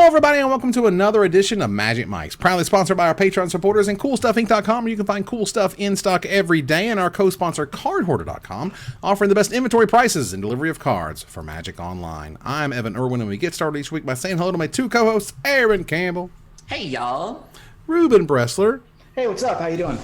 everybody, and welcome to another edition of Magic Mics, proudly sponsored by our Patreon supporters and CoolStuffInc.com, where you can find cool stuff in stock every day, and our co-sponsor CardHoarder.com, offering the best inventory prices and delivery of cards for Magic Online. I'm Evan Irwin, and we get started each week by saying hello to my two co-hosts, Aaron Campbell. Hey, y'all. Ruben Bressler. Hey, what's up? How you doing?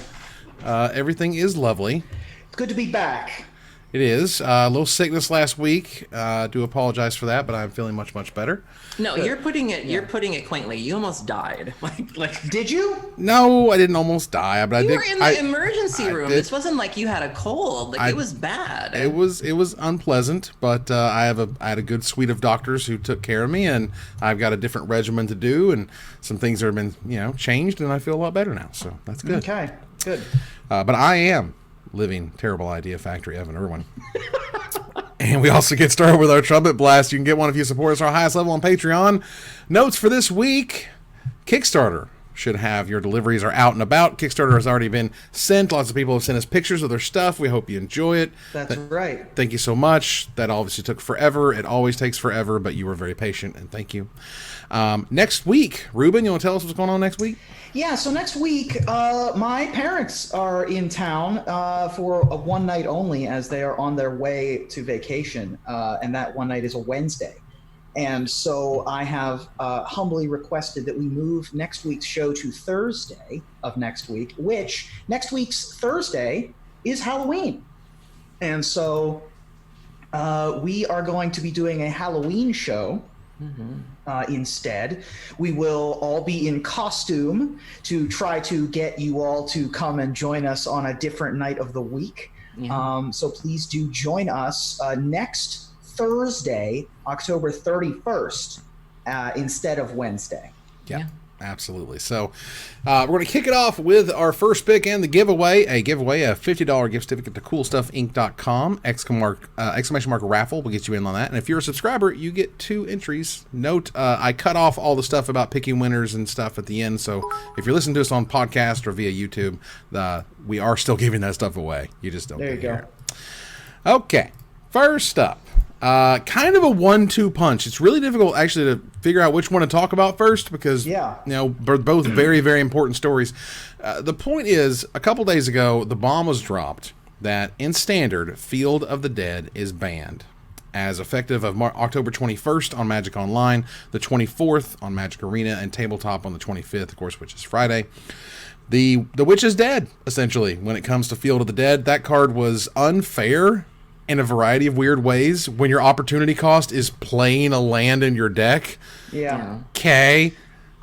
Everything is lovely. It's good to be back. It is. A little sickness last week. Do apologize for that, but I'm feeling much, much better. No, you're putting it quaintly. You almost died. Like Did you? No, I didn't almost die, but I did. You were in the emergency room. This wasn't like you had a cold. It was bad. It was unpleasant, but I had a good suite of doctors who took care of me, and I've got a different regimen to do, and some things have been changed, and I feel a lot better now. So that's good. Okay, good. But I am living Terrible Idea Factory, Evan Irwin. And we also get started with our trumpet blast. You can get one if you support us at our highest level on Patreon. Notes for this week: Kickstarter should have your deliveries are out and about. Kickstarter has already been sent. Lots of people have sent us pictures of their stuff. We hope you enjoy it. That's right. Thank you so much. That obviously took forever. It always takes forever, but you were very patient, and thank you. Next week, Ruben, you want to tell us what's going on next week? Yeah, so next week, my parents are in town for a one night only, as they are on their way to vacation, and that one night is a Wednesday. And so I have humbly requested that we move next week's show to Thursday of next week, which next week's Thursday is Halloween. And so we are going to be doing a Halloween show. Instead, we will all be in costume to try to get you all to come and join us on a different night of the week. Yeah. So please do join us next Thursday, October 31st, instead of Wednesday. Yeah. Absolutely. So we're going to kick it off with our first pick and the giveaway. A $50 gift certificate to CoolStuffInc.com. Exclamation mark raffle will get you in on that. And if you're a subscriber, you get 2 entries. Note, I cut off all the stuff about picking winners and stuff at the end. So if you're listening to us on podcast or via YouTube, we are still giving that stuff away. You just don't get it. Okay. First up. Kind of a 1-2 punch. It's really difficult actually to figure out which one to talk about first because they're both very, very important stories. The point is, a couple days ago, the bomb was dropped that in Standard, Field of the Dead is banned as effective of October 21st on Magic Online, the 24th on Magic Arena, and Tabletop on the 25th, of course, which is Friday. The witch is dead, essentially, when it comes to Field of the Dead. That card was unfair in a variety of weird ways when your opportunity cost is playing a land in your deck. Yeah. Okay.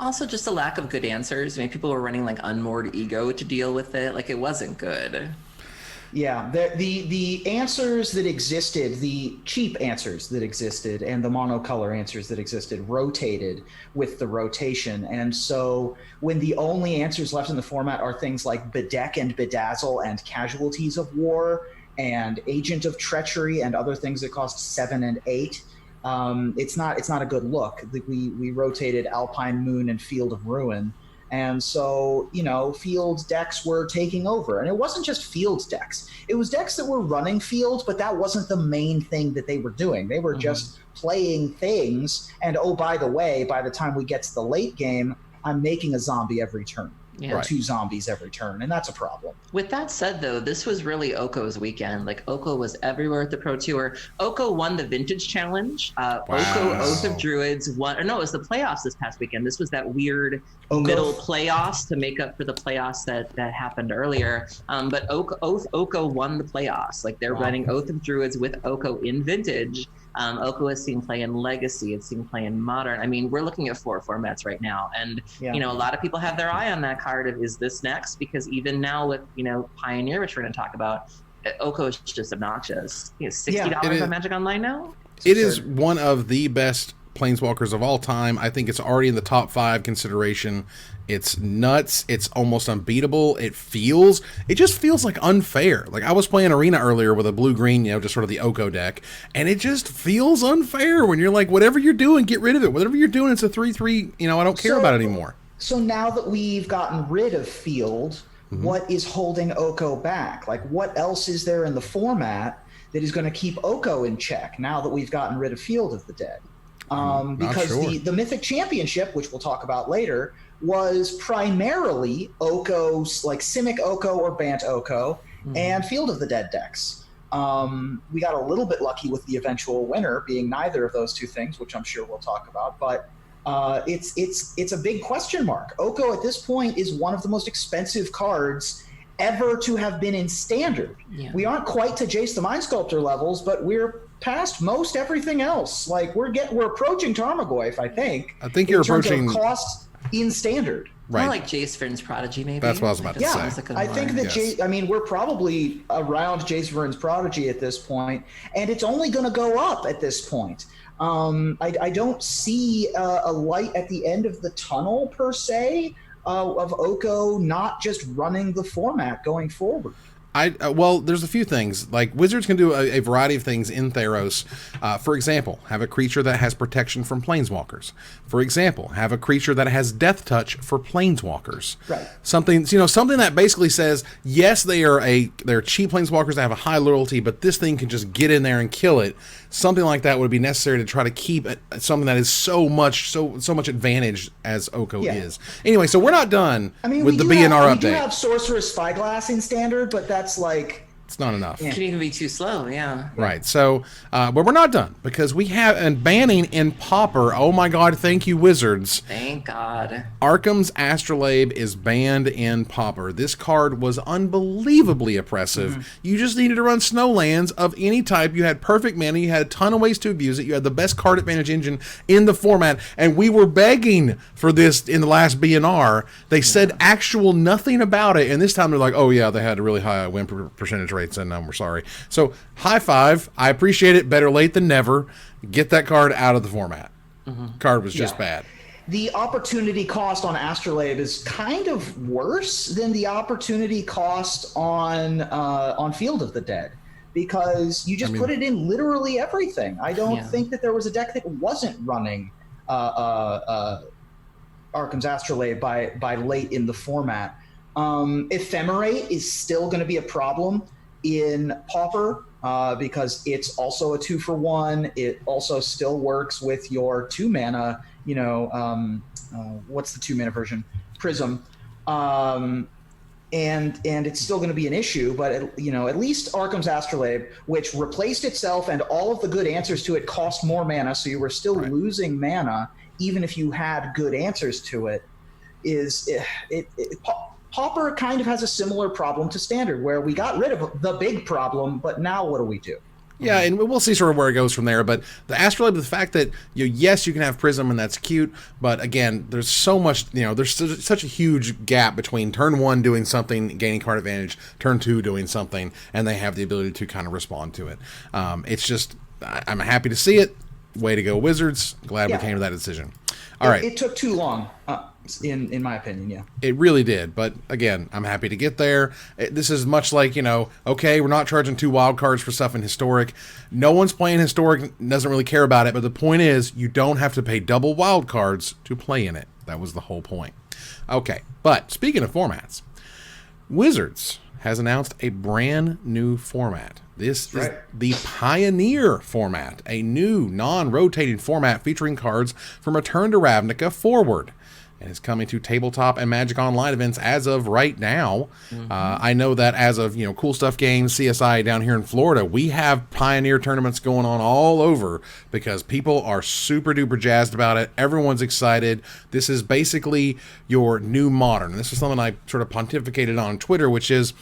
Also, just a lack of good answers. I mean, people were running like Unmoored Ego to deal with it. Like, it wasn't good. Yeah, the answers that existed, the cheap answers that existed, and the monocolor answers that existed rotated with the rotation. And so when the only answers left in the format are things like Bedeck and Bedazzle and Casualties of War, and Agent of Treachery and other things that cost 7 and 8. It's not a good look. We rotated Alpine Moon and Field of Ruin, and so field decks were taking over. And it wasn't just field decks; it was decks that were running field, but that wasn't the main thing that they were doing. They were just playing things. And oh, by the way, by the time we get to the late game, I'm making a zombie every turn. Yeah. Or 2 zombies every turn, and that's a problem. With that said, though, this was really Oko's weekend. Like, Oko was everywhere at the Pro Tour. Oko won the Vintage Challenge. Oko Oath of Druids won. Or no, it was the playoffs this past weekend. This was that weird middle playoffs to make up for the playoffs that happened earlier. But Oko won the playoffs. Like, they're running Oath of Druids with Oko in Vintage. Oko is seen play in Legacy. It's seen play in Modern. I mean, we're looking at 4 formats right now. And, a lot of people have their eye on that card of, is this next? Because even now with, Pioneer, which we're going to talk about, Oko is just obnoxious. It's $60 on Magic Online now? It is one of the best Planeswalkers of all time. I think it's already in the top 5 consideration. It's nuts. It's almost unbeatable. It just feels like unfair. Like, I was playing Arena earlier with a blue-green, just sort of the Oko deck, and it just feels unfair when you're like, whatever you're doing, get rid of it. Whatever you're doing, it's a 3/3, I don't care about it anymore. So now that we've gotten rid of Field, what is holding Oko back? Like, what else is there in the format that is going to keep Oko in check now that we've gotten rid of Field of the Dead? Because sure. the Mythic Championship, which we'll talk about later, was primarily Oko's, like Simic Oko or Bant Oko, and Field of the Dead decks. We got a little bit lucky with the eventual winner being neither of those two things, which I'm sure we'll talk about, but it's a big question mark. Oko at this point is one of the most expensive cards ever to have been in Standard. Yeah. We aren't quite to Jace the Mind Sculptor levels, but we're past most everything else. Like we're approaching Tarmogoyf, I think. I think you're approaching cost in Standard. Right. More like Jace Vern's Prodigy, maybe. That's what I was about to say. I think that we're probably around Jace Vern's Prodigy at this point, and it's only going to go up at this point. I don't see a light at the end of the tunnel per se of Oko not just running the format going forward. Well, there's a few things. Like, Wizards can do a variety of things in Theros. For example, have a creature that has protection from Planeswalkers. For example, have a creature that has Death Touch for Planeswalkers. Right. Something that basically says, yes, they're cheap Planeswalkers that have a high loyalty, but this thing can just get in there and kill it. Something like that would be necessary to try to keep it, something that is so much advantage as Oko is. Anyway, so we're not done with the BNR update. We do have Sorcerer's Spyglass in Standard, but that's like... It's not enough. It can even be too slow, yeah. Right. So, but we're not done because we have and banning in Pauper. Oh my God! Thank you, Wizards. Thank God. Arkham's Astrolabe is banned in Pauper. This card was unbelievably oppressive. You just needed to run Snowlands of any type. You had perfect mana. You had a ton of ways to abuse it. You had the best card advantage engine in the format, and we were begging for this in the last BNR. They said actual nothing about it, and this time they're like, "Oh yeah, they had a really high win percentage rate." And we're sorry. So high five. I appreciate it. Better late than never. Get that card out of the format. Card was just bad. The opportunity cost on Astrolabe is kind of worse than the opportunity cost on Field of the Dead, because you just put it in literally everything. I don't think that there was a deck that wasn't running Arkham's Astrolabe by late in the format. Ephemerate is still going to be a problem in Pauper because it's also a 2-for-1. It also still works with your 2 mana, what's the 2 mana version? Prism. And it's still going to be an issue, but at least Arkham's Astrolabe, which replaced itself and all of the good answers to it cost more mana, so you were still losing mana even if you had good answers to it, Pauper kind of has a similar problem to Standard, where we got rid of the big problem, but now what do we do? Yeah, and we'll see sort of where it goes from there. But the Astrolabe, the fact that yes, you can have Prism and that's cute, but again, there's so much, there's such a huge gap between turn 1 doing something, gaining card advantage, turn 2 doing something, and they have the ability to kind of respond to it. It's just, I'm happy to see it. Way to go, Wizards! Glad we came to that decision. All right, it took too long. In my opinion, it really did. But again, I'm happy to get there. This is much like, okay, we're not charging 2 wild cards for stuff in Historic. No one's playing Historic, doesn't really care about it. But the point is, you don't have to pay double wild cards to play in it. That was the whole point. Okay, but speaking of formats, Wizards has announced a brand new format. This is the Pioneer format, a new non-rotating format featuring cards from Return to Ravnica forward. And is coming to tabletop and Magic Online events as of right now. I know that as of Cool Stuff Games, CSI down here in Florida, we have Pioneer tournaments going on all over because people are super duper jazzed about it. Everyone's excited. This is basically your new Modern. This is something I sort of pontificated on Twitter, which is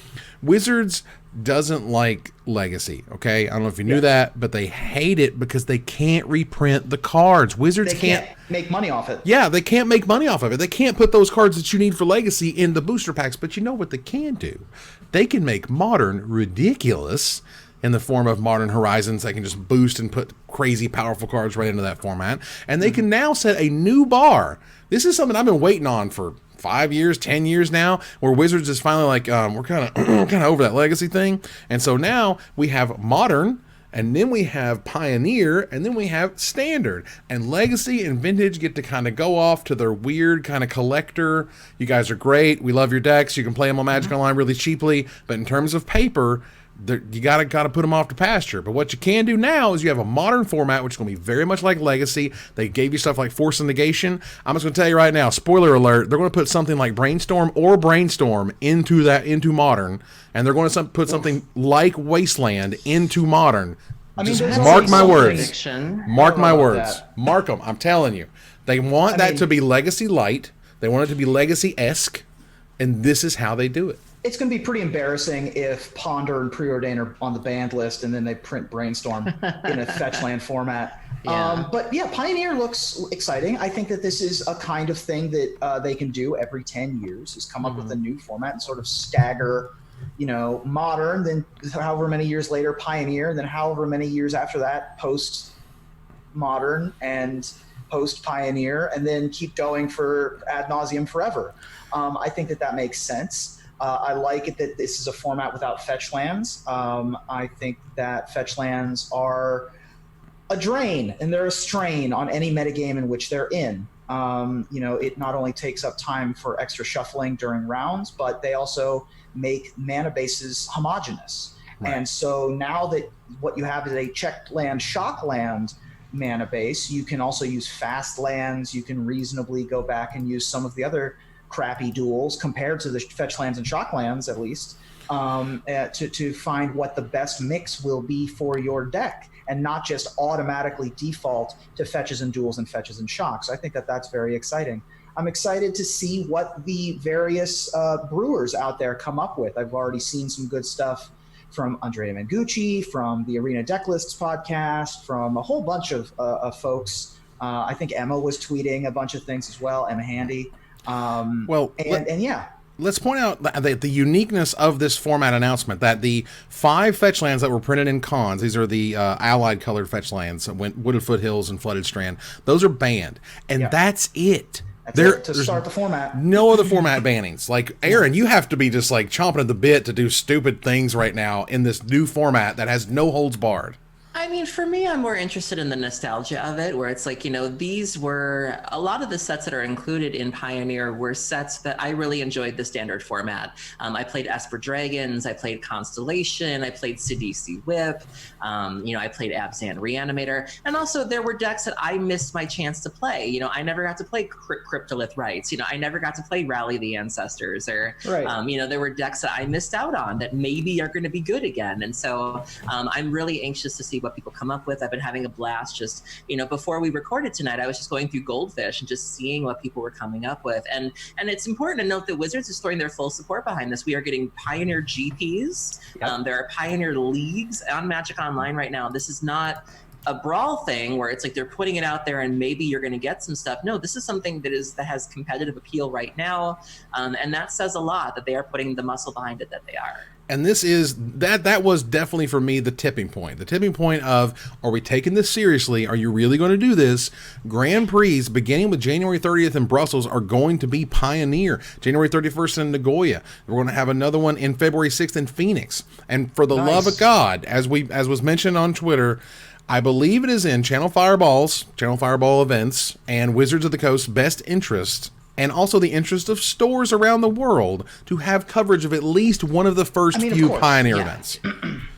Wizards doesn't like Legacy, okay? I don't know if you knew that, but they hate it because they can't reprint the cards. Wizards can't make money off it. Yeah, they can't make money off of it. They can't put those cards that you need for Legacy in the booster packs, but you know what they can do? They can make Modern ridiculous in the form of Modern Horizons. They can just boost and put crazy powerful cards right into that format, and they can now set a new bar. This is something I've been waiting on for 5 years, 10 years now, where Wizards is finally like, we're kind of over that Legacy thing. And so now we have Modern, and then we have Pioneer, and then we have Standard. And Legacy and Vintage get to kind of go off to their weird kind of collector. You guys are great. We love your decks. You can play them on Magic Online really cheaply. But in terms of paper, you gotta put them off to pasture. But what you can do now is you have a modern format, which is going to be very much like Legacy. They gave you stuff like Force and Negation. I'm just going to tell you right now, spoiler alert, they're going to put something like Brainstorm into Modern, and they're going to put something like Wasteland into Modern. I mean, just mark my words. Fiction. Mark my words. Mark them. I'm telling you. They want that to be Legacy light. They want it to be Legacy-esque, and this is how they do it. It's going to be pretty embarrassing if Ponder and Preordain are on the banned list and then they print Brainstorm in a Fetchland format. Yeah. But yeah, Pioneer looks exciting. I think that this is a kind of thing that they can do every 10 years, is come up with a new format and sort of stagger, Modern, then however many years later, Pioneer, then however many years after that, post-Modern and post-Pioneer, and then keep going for ad nauseum forever. I think that makes sense. I like it that this is a format without fetch lands. I think that fetch lands are a drain and they're a strain on any metagame in which they're in. It not only takes up time for extra shuffling during rounds, but they also make mana bases homogenous. Right. And so now that what you have is a checked land, shock land mana base, you can also use fast lands. You can reasonably go back and use some of the other crappy duels compared to the fetch lands and shock lands, at least, to find what the best mix will be for your deck, and not just automatically default to fetches and duels and fetches and shocks. I think that that's very exciting. I'm excited to see what the various brewers out there come up with. I've already seen some good stuff from Andrea Mangucci, from the Arena Decklists podcast, from a whole bunch of folks. I think Emma was tweeting a bunch of things as well, Emma Handy. Let's point out the uniqueness of this format announcement, that the 5 fetch lands that were printed in cons, these are the allied colored fetch lands, Wooded Foothills and Flooded Strand, those are banned. And that's it. To start the format. No other format bannings. Like, Aaron, you have to be just like chomping at the bit to do stupid things right now in this new format that has no holds barred. I mean, for me, I'm more interested in the nostalgia of it, where it's like, these were a lot of the sets that are included in Pioneer were sets that I really enjoyed the standard format. I played Esper Dragons, I played Constellation, I played Sidisi Whip, I played Abzan Reanimator, and also there were decks that I missed my chance to play. I never got to play Cryptolith Rites. I never got to play Rally the Ancestors, or there were decks that I missed out on that maybe are going to be good again. And so I'm really anxious to see what people come up with. I've been having a blast just, before we recorded tonight, I was just going through Goldfish and just seeing what people were coming up with. And it's important to note that Wizards is throwing their full support behind this. We are getting Pioneer GPs. Yep. There are Pioneer leagues on Magic Online right now. This is not a Brawl thing where it's like they're putting it out there and maybe you're going to get some stuff. No, this is something that has competitive appeal right now. And that says a lot that they are putting the muscle behind it that they are. And this is that was definitely for me the tipping point. The tipping point of, are we taking this seriously? Are you really going to do this? Grand Prix beginning with January 30th in Brussels are going to be Pioneer. January 31st in Nagoya. We're going to have another one in February 6th in Phoenix. And for the love of God, as was mentioned on Twitter, I believe it is in Channel Fireball events and Wizards of the Coast's best interest, and also the interest of stores around the world, to have coverage of at least one of the first few Pioneer events.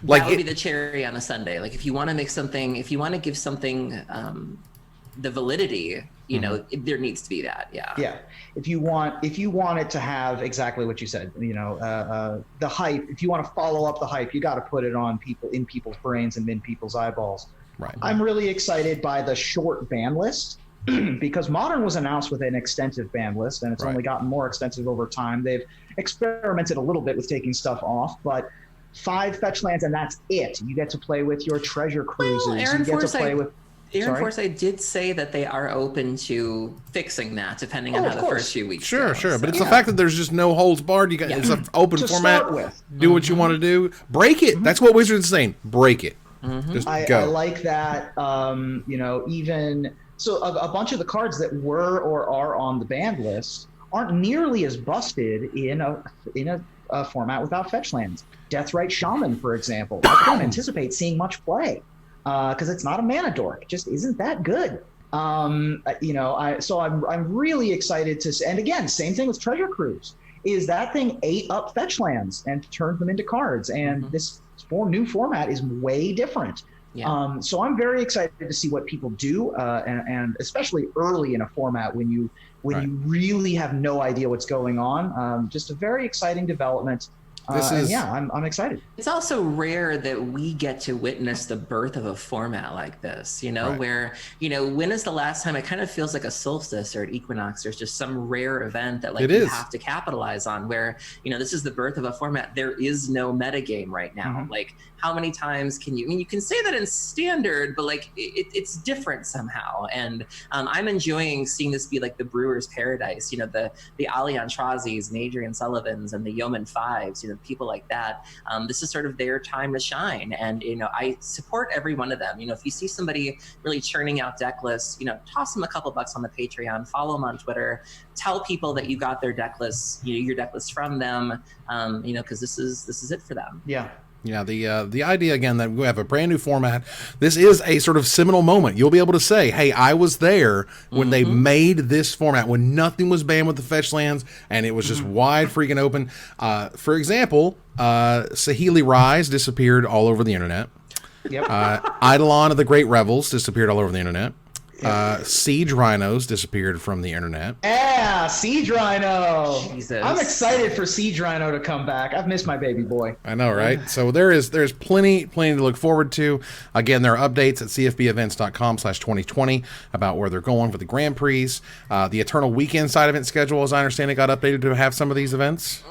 That would be the cherry on a Sunday. Like, if you want to make something, if you want to give something the validity, there needs to be that. Yeah. If you want it to have exactly what you said, the hype. If you want to follow up the hype, you got to put it on in people's brains and in people's eyeballs. Right. I'm really excited by the short ban list. Because Modern was announced with an extensive ban list, and it's only gotten more extensive over time. They've experimented a little bit with taking stuff off, but 5 fetch lands and that's it. You get to play with your treasure cruises. Aaron Forsythe did say that they are open to fixing that, depending on how the first few weeks go. Sure. But it's the fact that there's just no holds barred. It's an open format. Do what you want to do. Break it. That's what Wizards is saying. Break it. Just go. I like that. So a bunch of the cards that were or are on the banned list aren't nearly as busted in a format without fetch lands. Deathrite Shaman, for example, I don't anticipate seeing much play because it's not a mana dork. It just isn't that good. So I'm really excited to. And again, same thing with Treasure Cruise. is that thing ate up fetch lands and turned them into cards. And this new format is way different. Yeah. So I'm very excited to see what people do, and especially early in a format when you really have no idea what's going on. Just a very exciting development. I'm excited. It's also rare that we get to witness the birth of a format like this, where, when is the last time? It kind of feels like a solstice or an equinox. There's just some rare event that you have to capitalize on where, this is the birth of a format. There is no metagame right now. Like, how many times can you, you can say that in standard, but it's different somehow. And I'm enjoying seeing this be like the Brewer's Paradise, the Aliantrazis and Adrian Sullivans and the Yeoman Fives, people like that. This is sort of their time to shine. And, I support every one of them. If you see somebody really churning out deck lists, toss them a couple bucks on the Patreon, follow them on Twitter, tell people that you got their deck lists, your deck lists from them, because this is it for them. Yeah. Yeah, the idea, again, that we have a brand new format. This is a sort of seminal moment. You'll be able to say, hey, I was there when they made this format, when nothing was banned with the fetch lands, and it was just wide freaking open. For example, Saheeli Rise disappeared all over the internet. Yep. Eidolon of the Great Revels disappeared all over the internet. Siege Rhinos disappeared from the internet. Yeah, Siege Rhino. Jesus. I'm excited for Siege Rhino to come back. I've missed my baby boy. I know, right? So there's plenty to look forward to. Again, there are updates at cfbevents.com/2020 about where they're going for the Grand Prix. The Eternal Weekend side event schedule, as I understand it, got updated to have some of these events.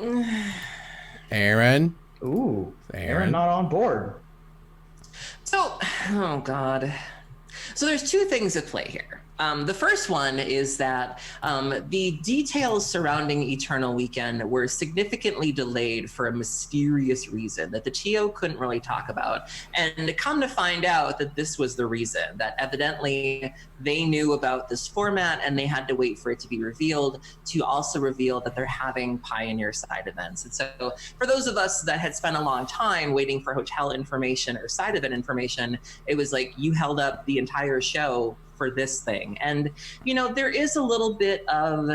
Aaron. Ooh, Aaron not on board. So, oh God. So there's two things at play here. The first one is that the details surrounding Eternal Weekend were significantly delayed for a mysterious reason that the TO couldn't really talk about. And come to find out that this was the reason, that evidently they knew about this format and they had to wait for it to be revealed to also reveal that they're having Pioneer side events. And so for those of us that had spent a long time waiting for hotel information or side event information, it was like you held up the entire show for this thing. And, there is a little bit of,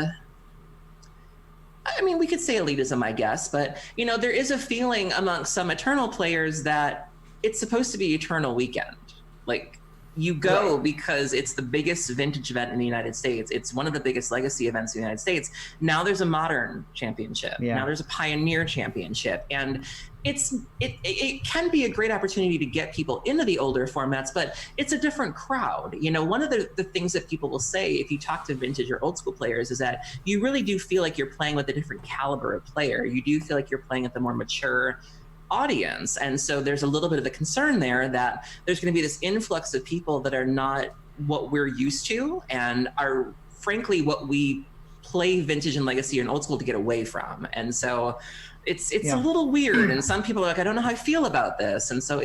we could say elitism, I guess, but, there is a feeling amongst some Eternal players that it's supposed to be Eternal Weekend. Like, you go because it's the biggest vintage event in the United States. It's one of the biggest legacy events in the United States. Now there's a modern championship. Yeah. Now there's a pioneer championship. And it can be a great opportunity to get people into the older formats, but it's a different crowd. One of the things that people will say if you talk to vintage or old school players is that you really do feel like you're playing with a different caliber of player. You do feel like you're playing with a more mature audience. And so there's a little bit of a concern there that there's going to be this influx of people that are not what we're used to and are frankly what we play vintage and legacy and old school to get away from. And so it's a little weird. And some people are like, I don't know how I feel about this. And so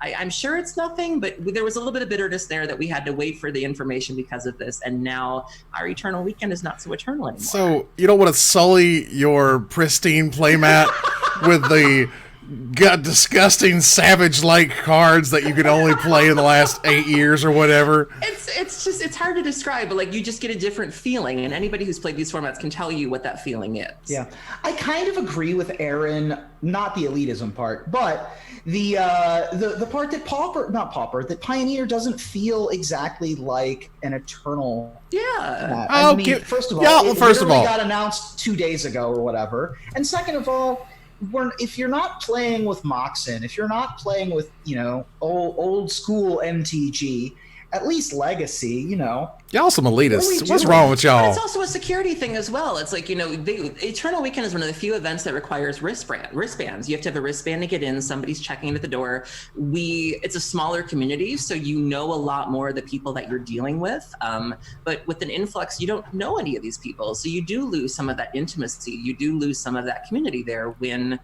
I'm sure it's nothing, but there was a little bit of bitterness there that we had to wait for the information because of this. And now our Eternal Weekend is not so eternal anymore. So you don't want to sully your pristine playmat with the disgusting savage-like cards that you could only play in the last 8 years or whatever. It's hard to describe, but you just get a different feeling, and anybody who's played these formats can tell you what that feeling is. Yeah, I kind of agree with Aaron, not the elitism part, but the part that that Pioneer doesn't feel exactly like an Eternal. Yeah. First of all, it got announced 2 days ago or whatever, and second of all, if you're not playing with Moxen, if you're not playing with old school MTG, at least Legacy, Y'all some elitists. What's wrong with y'all? But it's also a security thing as well. It's like, Eternal Weekend is one of the few events that requires wristbands. You have to have a wristband to get in. Somebody's checking at the door. It's a smaller community, so you know a lot more of the people that you're dealing with. But with an influx, you don't know any of these people. So you do lose some of that intimacy. You do lose some of that community there when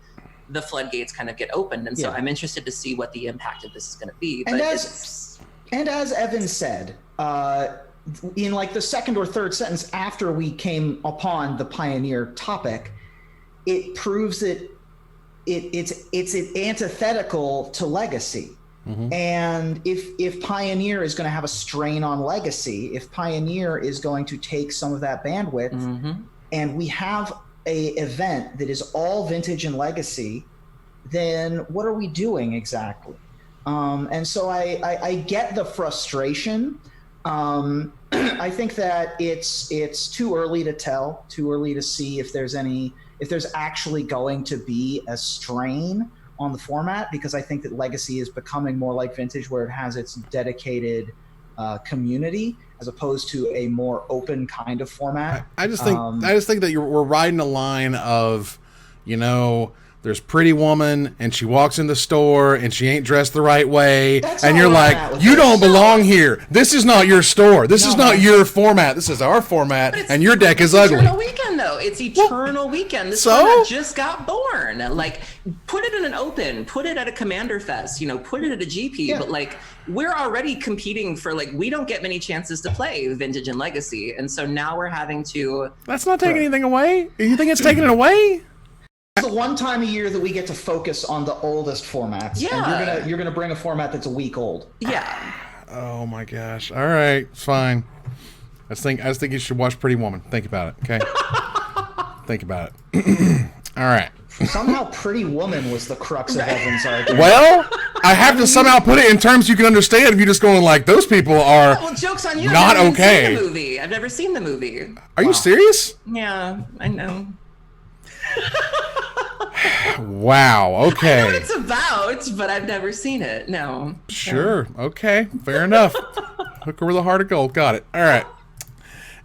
the floodgates kind of get opened. And so I'm interested to see what the impact of this is going to be. And as Evan said, in the second or third sentence after we came upon the Pioneer topic, it proves that it's antithetical to Legacy. Mm-hmm. And if Pioneer is going to have a strain on Legacy, if Pioneer is going to take some of that bandwidth, and we have a event that is all vintage and legacy, then what are we doing exactly? And so I get the frustration. I think that it's too early to tell, too early to see if there's actually going to be a strain on the format, because I think that Legacy is becoming more like Vintage, where it has its dedicated community as opposed to a more open kind of format. I just think that we're riding a line of, there's Pretty Woman and she walks in the store and she ain't dressed the right way, and you're like, you don't belong here. This is not your store. This is not your format. This is our format, and your deck is ugly. Eternal Weekend, though. It's Eternal Weekend. This format just got born. Like, put it in an open, put it at a Commander Fest, put it at a GP. But like, we're already competing for, like, we don't get many chances to play Vintage and Legacy, and so now we're having to. That's not taking anything away. You think it's taking it away? It's the one time a year that we get to focus on the oldest formats. Yeah. And you're gonna bring a format that's a week old. Yeah. Oh my gosh. All right, fine. I just think you should watch Pretty Woman. Think about it, okay? Think about it. All right. Somehow Pretty Woman was the crux of Evan's argument. Well, I have to somehow put it in terms you can understand. If you're just going like, those people are joke's on you. Not I've never okay. Seen the movie. I've never seen the movie. Are you serious? Yeah, I know. Wow, okay. I know what it's about, but I've never seen it. No. Sure, okay, fair enough. Hook her with a heart of gold. Got it. All right.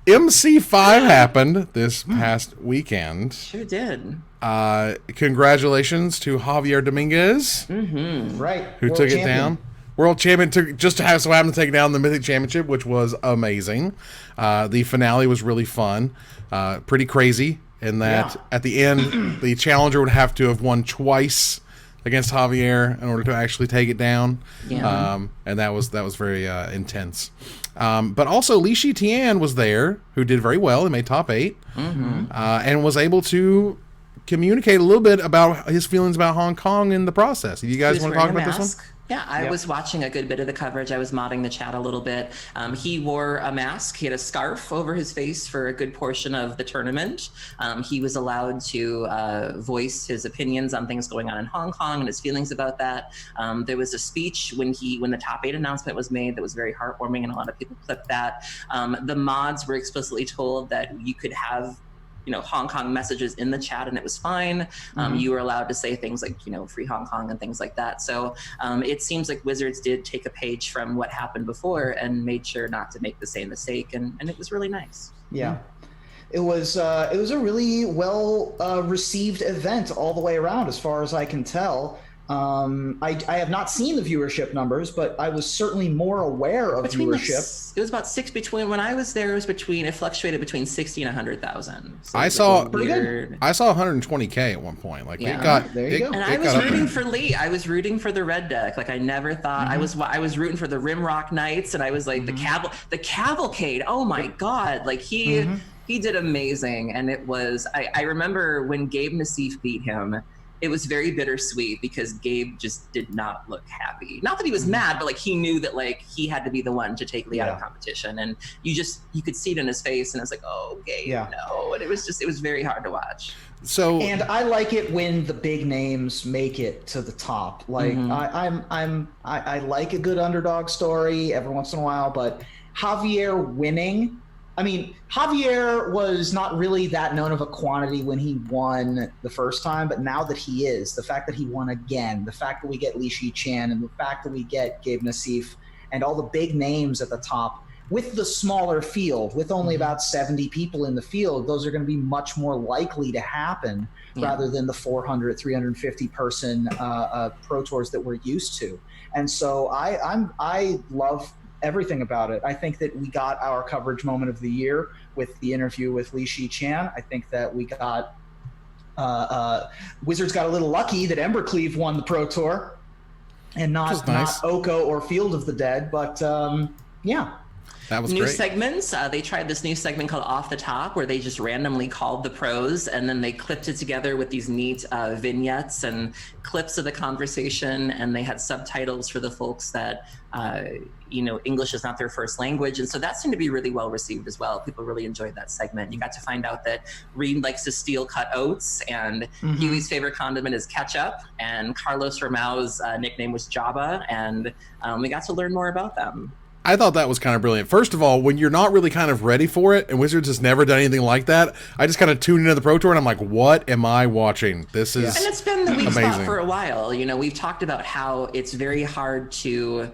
MC5 happened this past weekend. Sure did. Congratulations to Javier Dominguez. Mm-hmm. Right. Who World took champion. it down. World champion just to have so happened to take down the Mythic Championship, which was amazing. The finale was really fun. Pretty crazy. In that, at the end, the challenger would have to have won twice against Javier in order to actually take it down. Yeah. And that was very intense. But also, Shi Tian was there, who did very well. He made top 8, and was able to communicate a little bit about his feelings about Hong Kong in the process. You guys want to talk about this one? Yeah, I was watching a good bit of the coverage. I was modding the chat a little bit. He wore a mask. He had a scarf over his face for a good portion of the tournament. He was allowed to voice his opinions on things going on in Hong Kong and his feelings about that. There was a speech when the top 8 announcement was made that was very heartwarming, and a lot of people clipped that. The mods were explicitly told that you could have Hong Kong messages in the chat and it was fine. You were allowed to say things like, free Hong Kong and things like that. So it seems like Wizards did take a page from what happened before and made sure not to make the same mistake. And it was really nice. Yeah. It was a really well received event all the way around, as far as I can tell. I have not seen the viewership numbers, but I was certainly more aware of viewership. It was about 6 when I was there. It fluctuated between 60 and 100,000. So I saw 120K at one point. Like it got there you go. And I was rooting for Lee. I was rooting for the red deck. Like I never thought I was rooting for the Rimrock Knights, and I was like the Cavalcade. Oh my God! Like he did amazing, and it was. I remember when Gabe Nassif beat him. It was very bittersweet because Gabe just did not look happy. Not that he was mad, but like he knew that like he had to be the one to take Lee out of competition, and you could see it in his face, and it's like, oh, Gabe, no, and it was very hard to watch. So, and I like it when the big names make it to the top. Like I like a good underdog story every once in a while, but Javier winning. I mean, Javier was not really that known of a quantity when he won the first time, but now that he is, the fact that he won again, the fact that we get Shi Tian, and the fact that we get Gabe Nassif, and all the big names at the top, with the smaller field, with only about 70 people in the field, those are going to be much more likely to happen rather than the 400, 350 person Pro Tours that we're used to. And so I love everything about it. I think that we got our coverage moment of the year with the interview with Shi Tian. I think that we got Wizards got a little lucky that Embercleave won the Pro Tour and not Oko or Field of the Dead, but yeah. That was new great. segments. They tried this new segment called Off the Top, where they just randomly called the pros and then they clipped it together with these neat vignettes and clips of the conversation. And they had subtitles for the folks that, English is not their first language. And so that seemed to be really well received as well. People really enjoyed that segment. You got to find out that Reed likes to steal cut oats, and Huey's favorite condiment is ketchup, and Carlos Ramau's nickname was Jabba. And we got to learn more about them. I thought that was kind of brilliant. First of all, when you're not really kind of ready for it, and Wizards has never done anything like that, I just kind of tuned into the Pro Tour and I'm like, what am I watching? This is And it's been the weak amazing. spot for a while. We've talked about how it's very hard to,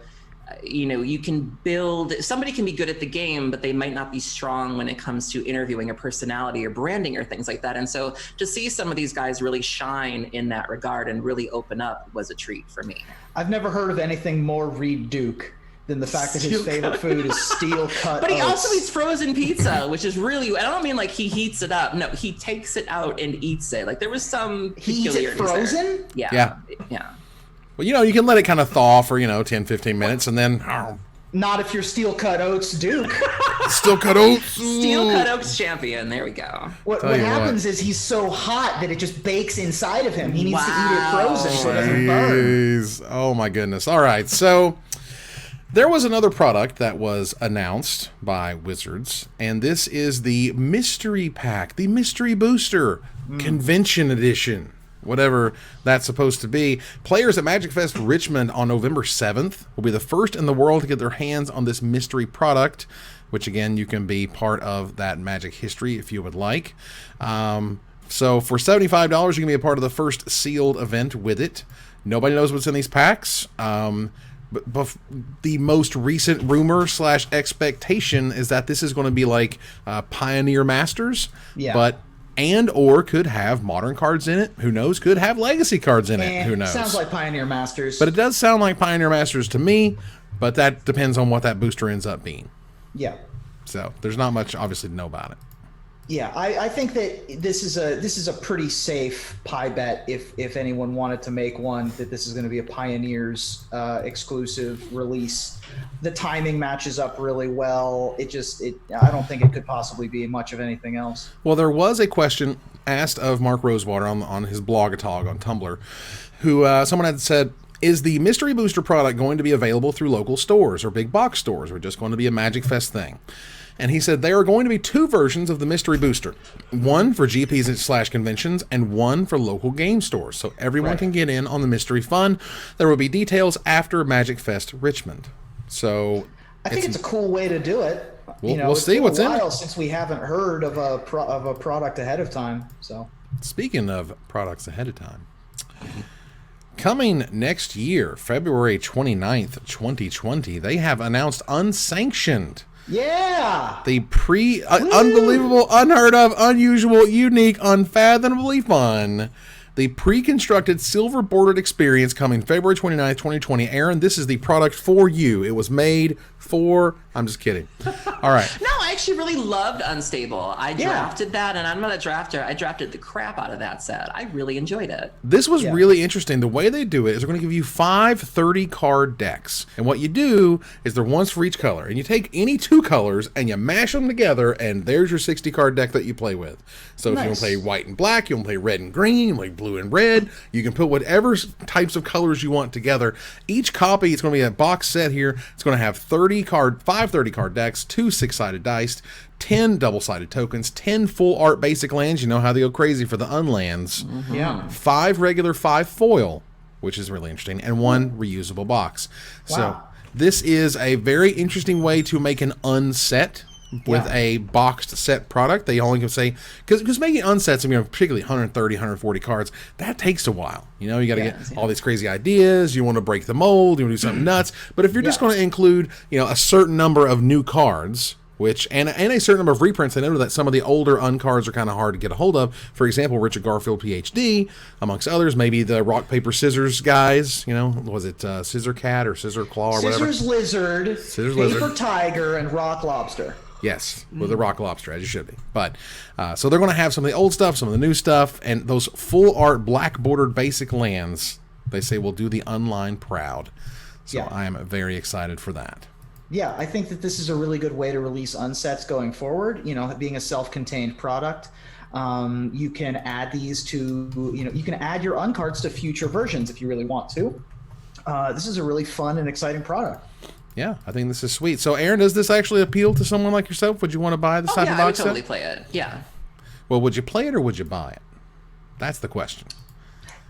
you can build, somebody can be good at the game, but they might not be strong when it comes to interviewing a personality or branding or things like that. And so to see some of these guys really shine in that regard and really open up was a treat for me. I've never heard of anything more Reed Duke than the fact that his favorite food is steel cut But he oats. also eats frozen pizza, which is really, I don't mean like he heats it up. No, he takes it out and eats it. Like there was some He eats it peculiarities there. frozen? Yeah. Well, you can let it kind of thaw for, 10, 15 minutes and then Not if you're steel cut oats Duke. still cut oats. Steel cut oats champion. There we go. What you happens is he's so hot that it just bakes inside of him. He needs to eat it Wow. frozen so it doesn't burn. Jeez. Oh my goodness. All right. So there was another product that was announced by Wizards, and this is the Mystery Pack, the Mystery Booster Convention Edition, whatever that's supposed to be. Players at MagicFest Richmond on November 7th will be the first in the world to get their hands on this mystery product, which again, you can be part of that Magic history if you would like. So for $75, you can be a part of the first sealed event with it. Nobody knows what's in these packs. But the most recent rumor / expectation is that this is going to be like Pioneer Masters, or could have modern cards in it. Who knows? Could have legacy cards in it. Who knows? Sounds like Pioneer Masters. But it does sound like Pioneer Masters to me, but that depends on what that booster ends up being. Yeah. So there's not much obviously to know about it. Yeah, I think that this is a pretty safe pie bet if anyone wanted to make one, that this is going to be a Pioneers exclusive release. The timing matches up really well. I don't think it could possibly be much of anything else. Well, there was a question asked of Mark Rosewater on his blog-a-tog on Tumblr, who someone had said, is the Mystery Booster product going to be available through local stores or big box stores, or just going to be a MagicFest thing? And he said there are going to be two versions of the Mystery Booster. One for GPs / conventions and one for local game stores. So everyone can get in on the mystery fun. There will be details after MagicFest Richmond. So I think it's a cool way to do it. We'll see what's in it. It's been a while since we haven't heard of a product ahead of time. So speaking of products ahead of time, coming next year, February 29th, 2020, they have announced Unsanctioned. Yeah. The unbelievable, unheard of, unusual, unique, unfathomably fun. The pre-constructed silver bordered experience coming February 29th, 2020. Aaron, this is the product for you. It was made for... I'm just kidding. All right. No, I actually really loved Unstable. I drafted that, and I'm not a drafter. I drafted the crap out of that set. I really enjoyed it. This was really interesting. The way they do it is they're going to give you 5 30-card decks. And what you do is they're once for each color. And you take any 2 colors and you mash them together, and there's your 60-card deck that you play with. So if you want to play white and black, you want to play red and green, you want to play blue and red, you can put whatever types of colors you want together. Each copy, it's going to be a box set here. It's going to have 5 30-card decks, 2 6-sided dice, 10 double-sided tokens, 10 full art basic lands. You know how they go crazy for the unlands. Yeah. 5 regular, 5 foil, which is really interesting, and 1 reusable box. Wow. So this is a very interesting way to make an unset with a boxed set product. They only can say, because making unsets, particularly 130, 140 cards, that takes a while. You got to get all these crazy ideas. You want to break the mold. You want to do something nuts. But if you're just going to include, a certain number of new cards, and a certain number of reprints, I know that some of the older uncards are kind of hard to get a hold of. For example, Richard Garfield, PhD, amongst others. Maybe the rock, paper, scissors guys. Was it Scissor Cat or Scissor Claw or whatever? Scissors Lizard, Paper Tiger, and Rock Lobster. Yes, with the rock lobster, as you should be. But so they're going to have some of the old stuff, some of the new stuff, and those full art black bordered basic lands. They say will do the online proud. So I am very excited for that. Yeah, I think that this is a really good way to release unsets going forward. You know, being a self-contained product, you can add these to, you know, you can add your uncards to future versions if you really want to. This is a really fun and exciting product. Yeah, I think this is sweet. So, Aaron, does this actually appeal to someone like yourself? Would you want to buy this type of box I would set? totally play it. Yeah. Well, would you play it or would you buy it? That's the question.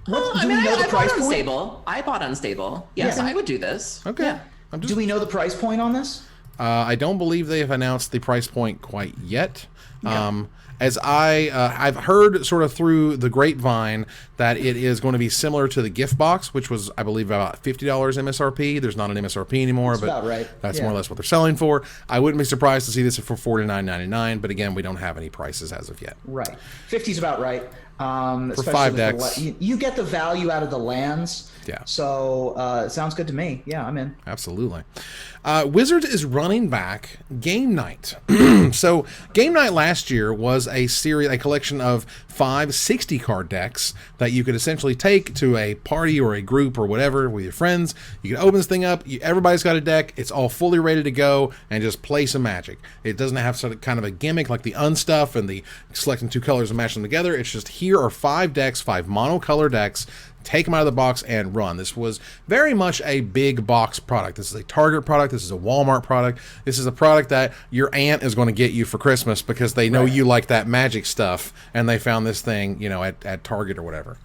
I bought Unstable. I bought Unstable. Yes, I would do this. Okay. Yeah. Do we know the price point on this? I don't believe they have announced the price point quite yet. Yeah. As I've heard sort of through the grapevine that it is going to be similar to the gift box, which was, I believe, about $50 MSRP. There's not an MSRP anymore, That's but about right. That's more or less what they're selling for. I wouldn't be surprised to see this for $49.99, but again, we don't have any prices as of yet. Right. 50's about right. For 5 decks. You get the value out of the lands. Yeah. So it sounds good to me. Yeah, I'm in. Absolutely. Wizards is running back Game Night. So Game Night last year was a collection of 5 60-card decks that you could essentially take to a party or a group or whatever with your friends. You can open this thing up. Everybody's got a deck. It's all fully ready to go and just play some Magic. It doesn't have sort of kind of a gimmick like the unstuff and the selecting 2 colors and matching them together. It's just here are 5 decks, 5 monocolor decks. Take them out of the box and run. This was very much a big box product. This is a Target product. This is a Walmart product. This is a product that your aunt is going to get you for Christmas because they know you like that Magic stuff, and they found this thing, you know, at Target or whatever.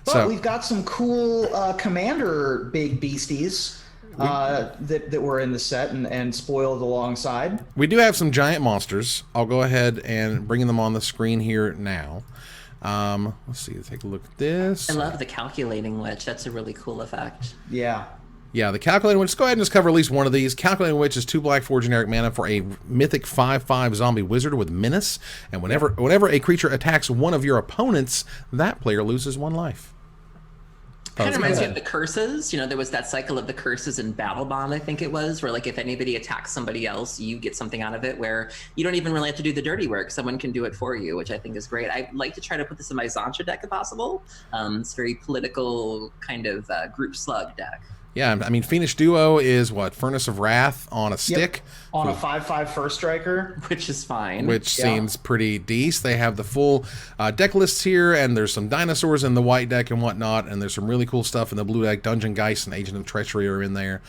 But we've got some cool Commander big beasties that were in the set and spoiled alongside. We do have some giant monsters. I'll go ahead and bring them on the screen here now. Let's see, take a look at this. I love the calculating witch. That's a really cool effect. Yeah. Yeah, the Calculating Witch. Let's go ahead and just cover at least one of these. Calculating Witch is 2 black, 4 generic mana for a mythic 5/5 zombie wizard with menace. And whenever a creature attacks one of your opponents, that player loses 1 life. Kind of reminds me of the curses. You know, there was that cycle of the curses in Battle Bond, I think it was, where like if anybody attacks somebody else, you get something out of it where you don't even really have to do the dirty work. Someone can do it for you, which I think is great. I like to try to put this in my Zancha deck if possible. It's a very political kind of group slug deck. Yeah, I mean, Phoenix Duo is what? Furnace of Wrath on a stick? On a 5/5 first striker. Which is fine. Which seems pretty decent. They have the full deck lists here, and there's some dinosaurs in the white deck and whatnot, and there's some really cool stuff in the blue deck. Dungeon Geist and Agent of Treachery are in there.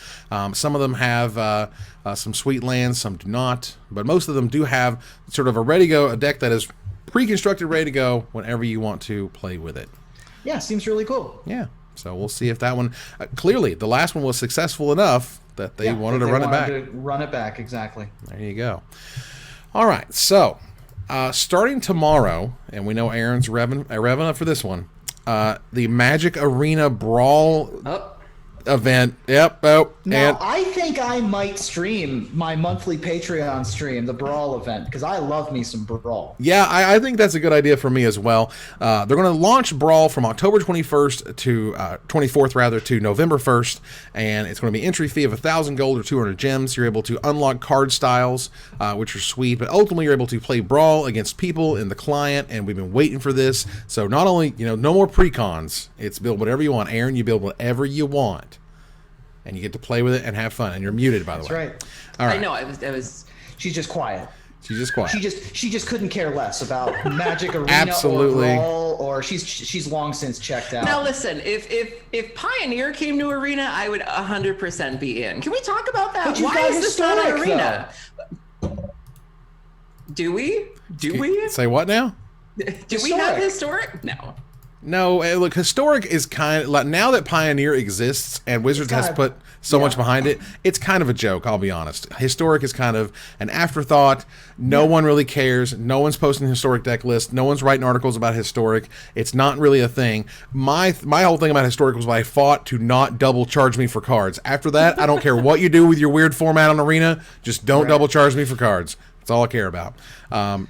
Some of them have some sweet lands, some do not, but most of them do have sort of a deck that is pre-constructed, ready to go whenever you want to play with it. Yeah, seems really cool. Yeah. So we'll see if that one... clearly, the last one was successful enough that they wanted to run it back. Run it back, exactly. There you go. All right, so starting tomorrow, and we know Aaron's revving up for this one, the Magic Arena Brawl event. Yep. Now, I think I might stream my monthly Patreon stream, the Brawl event, because I love me some Brawl. Yeah, I think that's a good idea for me as well. They're going to launch Brawl from October 21st to 24th rather to November 1st, and it's going to be entry fee of 1,000 gold or 200 gems. You're able to unlock card styles, which are sweet, but ultimately you're able to play Brawl against people in the client, and we've been waiting for this. So not only, no more pre-cons. It's build whatever you want. Aaron, you build whatever you want. And you get to play with it and have fun. And you're muted, by the way. That's right. All right. I know. I was. She's just quiet. She's just quiet. She just couldn't care less about Magic Arena Absolutely. or Brawl, or she's long since checked out. Now listen, if Pioneer came to Arena, I would 100% be in. Can we talk about that? Why is this not an Arena? Do we? Do we? Say what now? Do we have historic? No. No, look, Historic is kind of like, now that Pioneer exists and Wizards has put so much behind it, it's kind of a joke, I'll be honest. Historic is kind of an afterthought. No one really cares. No one's posting Historic deck lists. No one's writing articles about Historic. It's not really a thing. My whole thing about Historic was I fought to not double charge me for cards. After that, I don't care what you do with your weird format on Arena, just don't double charge me for cards. That's all I care about.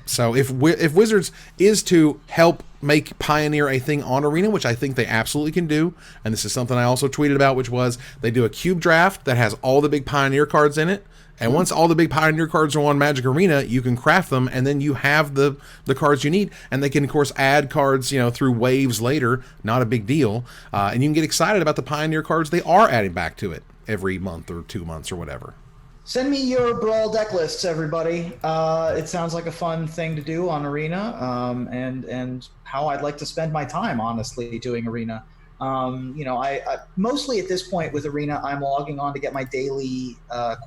So if Wizards is to help make Pioneer a thing on Arena, which I think they absolutely can do, and this is something I also tweeted about, which was they do a cube draft that has all the big Pioneer cards in it, and once all the big Pioneer cards are on Magic Arena, you can craft them, and then you have the cards you need, and they can, of course, add cards, through waves later, not a big deal, and you can get excited about the Pioneer cards they are adding back to it every month or 2 months or whatever. Send me your Brawl deck lists, everybody. It sounds like a fun thing to do on Arena, and how I'd like to spend my time, honestly, doing Arena. I mostly at this point with Arena, I'm logging on to get my daily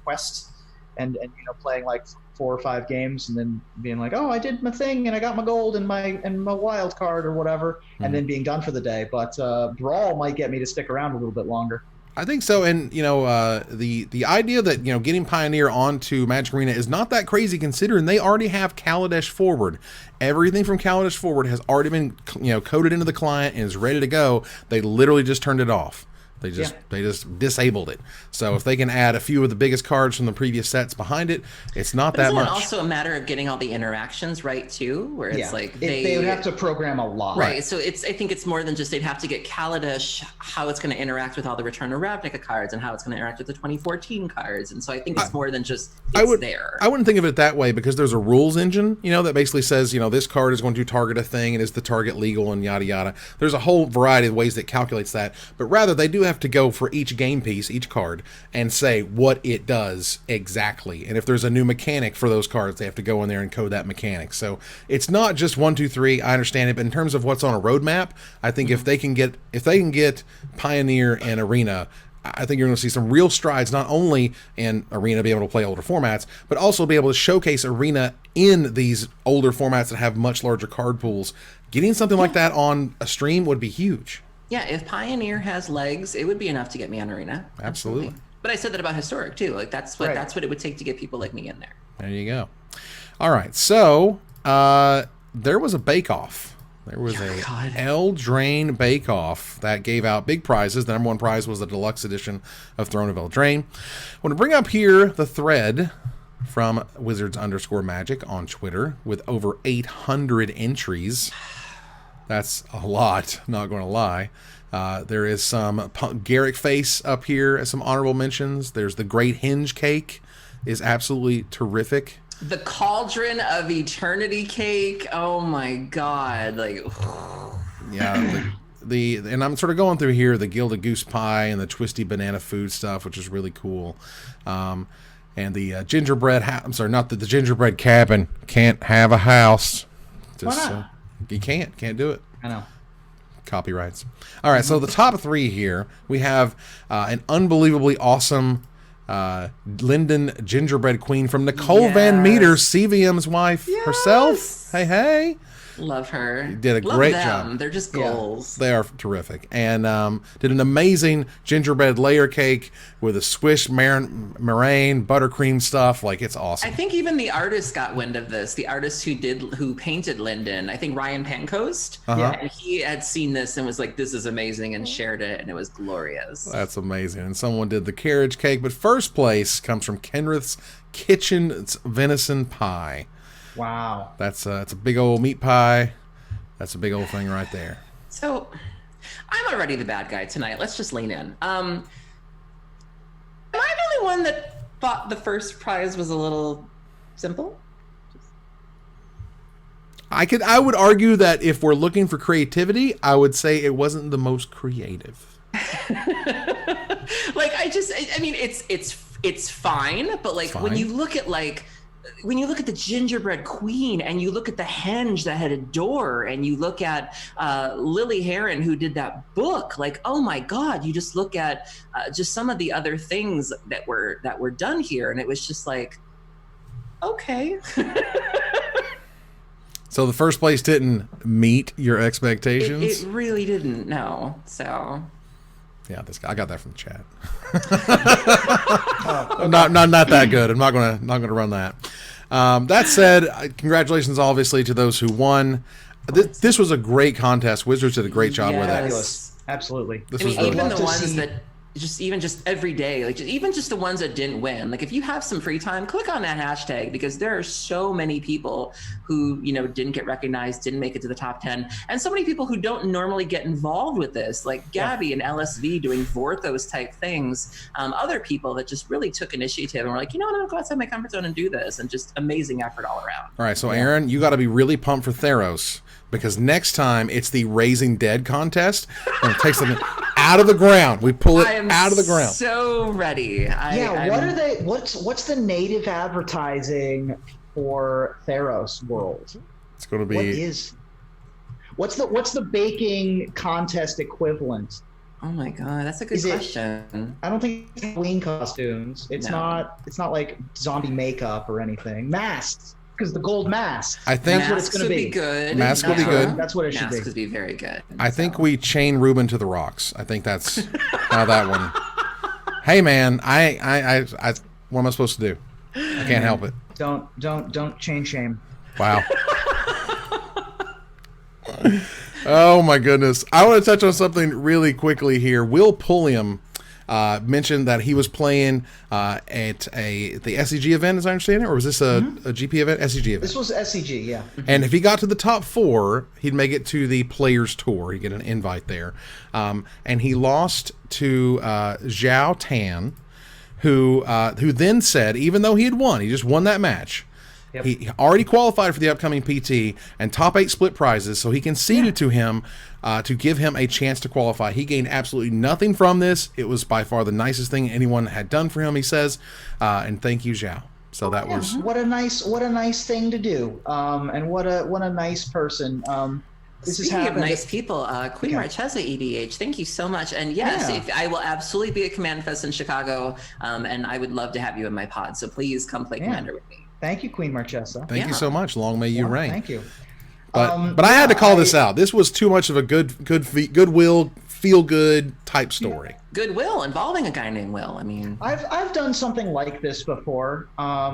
quest, and playing like 4 or 5 games, and then being like, oh, I did my thing, and I got my gold and my wild card or whatever, and then being done for the day. But Brawl might get me to stick around a little bit longer. I think so, and the idea that getting Pioneer onto Magic Arena is not that crazy, considering they already have Kaladesh forward. Everything from Kaladesh forward has already been coded into the client and is ready to go. They literally just turned it off. They just disabled it. So if they can add a few of the biggest cards from the previous sets behind it, it's not that much. Isn't it also a matter of getting all the interactions right too, where it's like they would have to program a lot, right? So I think it's more than just they'd have to get Kaladesh, how it's going to interact with all the Return to Ravnica cards and how it's going to interact with the 2014 cards, and so I think it's more than just there. I wouldn't think of it that way, because there's a rules engine, that basically says this card is going to target a thing, and is the target legal, and yada yada. There's a whole variety of ways that calculates that, but rather they do have to go for each game piece, each card, and say what it does exactly. And if there's a new mechanic for those cards, they have to go in there and code that mechanic. So it's not just 1, 2, 3. I understand it, but in terms of what's on a roadmap, I think if they can get Pioneer and Arena, I think you're going to see some real strides, not only in Arena being able to play older formats, but also be able to showcase Arena in these older formats that have much larger card pools. Getting something like that on a stream would be huge. Yeah, if Pioneer has legs, it would be enough to get me on Arena. Absolutely. But I said that about Historic too. Like that's what it would take to get people like me in there. There you go. All right, so there was a Bake Off. There was Eldraine Bake Off that gave out big prizes. The number one prize was the deluxe edition of Throne of Eldraine. I want to bring up here the thread from Wizards_Magic on Twitter with over 800 entries. That's a lot, not going to lie. There is some Garrick Face up here as some honorable mentions. There's the Great Hinge Cake is absolutely terrific. The Cauldron of Eternity Cake. Oh my God. Like, yeah. And I'm sort of going through here, the Gilded Goose Pie and the Twisty Banana Food stuff, which is really cool. And the gingerbread, not the gingerbread cabin can't have a house. Just, why not? You can't do it. I know. Copyrights. All right, so the top 3 here, we have an unbelievably awesome Linden Gingerbread Queen from Nicole Van Meter, CVM's wife herself. Hey. Love her. You did a great job. They're just goals. They are terrific. And did an amazing gingerbread layer cake with a swish meringue, buttercream stuff. Like, it's awesome. I think even the artist got wind of this. The artist who painted Linden, I think Ryan Pancoast. And he had seen this and was like, this is amazing, and shared it, and it was glorious. That's amazing. And someone did the carriage cake. But first place comes from Kenrith's Kitchen. It's venison pie. Wow. It's a big old meat pie. That's a big old thing right there. So I'm already the bad guy tonight. Let's just lean in. Am I the only one that thought the first prize was a little simple? I would argue that if we're looking for creativity, I would say it wasn't the most creative. Like, I mean, it's fine, but like when you look at the gingerbread queen, and you look at the henge that had a door, and you look at Lily Heron who did that book, like, oh my God, you just look at just some of the other things that were done here, and it was just like, okay. So the first place didn't meet your expectations? It really didn't, no. So yeah, I got that from the chat. Not that good. I'm not gonna run that. That said, congratulations, obviously, to those who won. This was a great contest. Wizards did a great job with it. Fabulous. Absolutely. Even the ones that just every day, like even just the ones that didn't win. Like, if you have some free time, click on that hashtag, because there are so many people who didn't get recognized, didn't make it to the top 10, and so many people who don't normally get involved with this, like Gabby and LSV doing Vorthos type things. Other people that just really took initiative and were like, I'm gonna go outside my comfort zone and do this, and just amazing effort all around. All right, so Aaron, you got to be really pumped for Theros, because next time it's the Raising Dead contest, and it takes them out of the ground. We pull it I am out of the ground. So ready. What are they? What's the native advertising for Theros World? It's going to be. What's the baking contest equivalent? Oh my god, that's a good question. I don't think it's Halloween costumes. It's not like zombie makeup or anything. Masks, because the gold mask. I think that's what it's going to be. Good. Mask will be good. That's what it should be. Mask would be very good. I think we chain Ruben to the rocks. I think that's how that one. Hey man, I what am I supposed to do? I can't help it. Don't chain shame. Wow. Oh my goodness. I want to touch on something really quickly here. Will Pulliam mentioned that he was playing at the SCG event, as I understand it, or was this a GP event? SCG event. This was SCG, yeah. And if he got to the top 4, he'd make it to the Players Tour. He'd get an invite there. And he lost to Xiao Tian, who then said, even though he had won, he just won that match. Yep. He already qualified for the upcoming PT and top 8 split prizes, so he conceded to him to give him a chance to qualify. He gained absolutely nothing from this. It was by far the nicest thing anyone had done for him, he says. And thank you, Xiao. So that was what a nice thing to do. And what a nice person. Speaking of nice people, Queen Marchesa EDH, thank you so much. And yes, I will absolutely be at Command Fest in Chicago, and I would love to have you in my pod. So please come play Commander with me. Thank you, Queen Marchesa. Thank you so much. Long may you reign. Thank you. But I had to call this out. This was too much of a goodwill, feel good type story. Goodwill involving a guy named Will. I mean, I've done something like this before,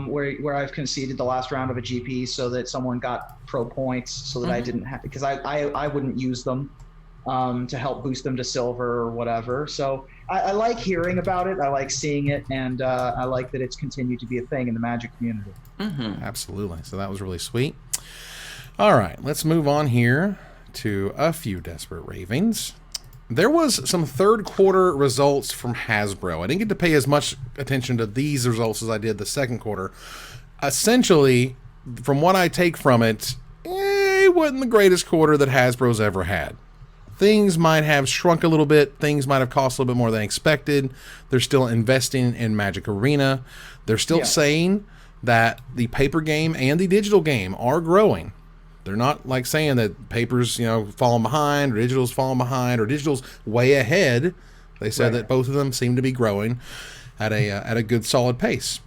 where I've conceded the last round of a GP so that someone got pro points, so that I didn't have, because I wouldn't use them to help boost them to silver or whatever. So I like hearing about it. I like seeing it, and I like that it's continued to be a thing in the Magic community. Absolutely. So that was really sweet. All right, let's move on here to a few Desperate Ravings. There was some third quarter results from Hasbro. I didn't get to pay as much attention to these results as I did the second quarter. Essentially, from what I take from it, it wasn't the greatest quarter that Hasbro's ever had. Things might have shrunk a little bit. Things might have cost a little bit more than expected. They're still investing in Magic Arena. They're still saying that the paper game and the digital game are growing. They're not like saying that paper's, falling behind, or digital's falling behind, or digital's way ahead. They said that both of them seem to be growing at a good solid pace.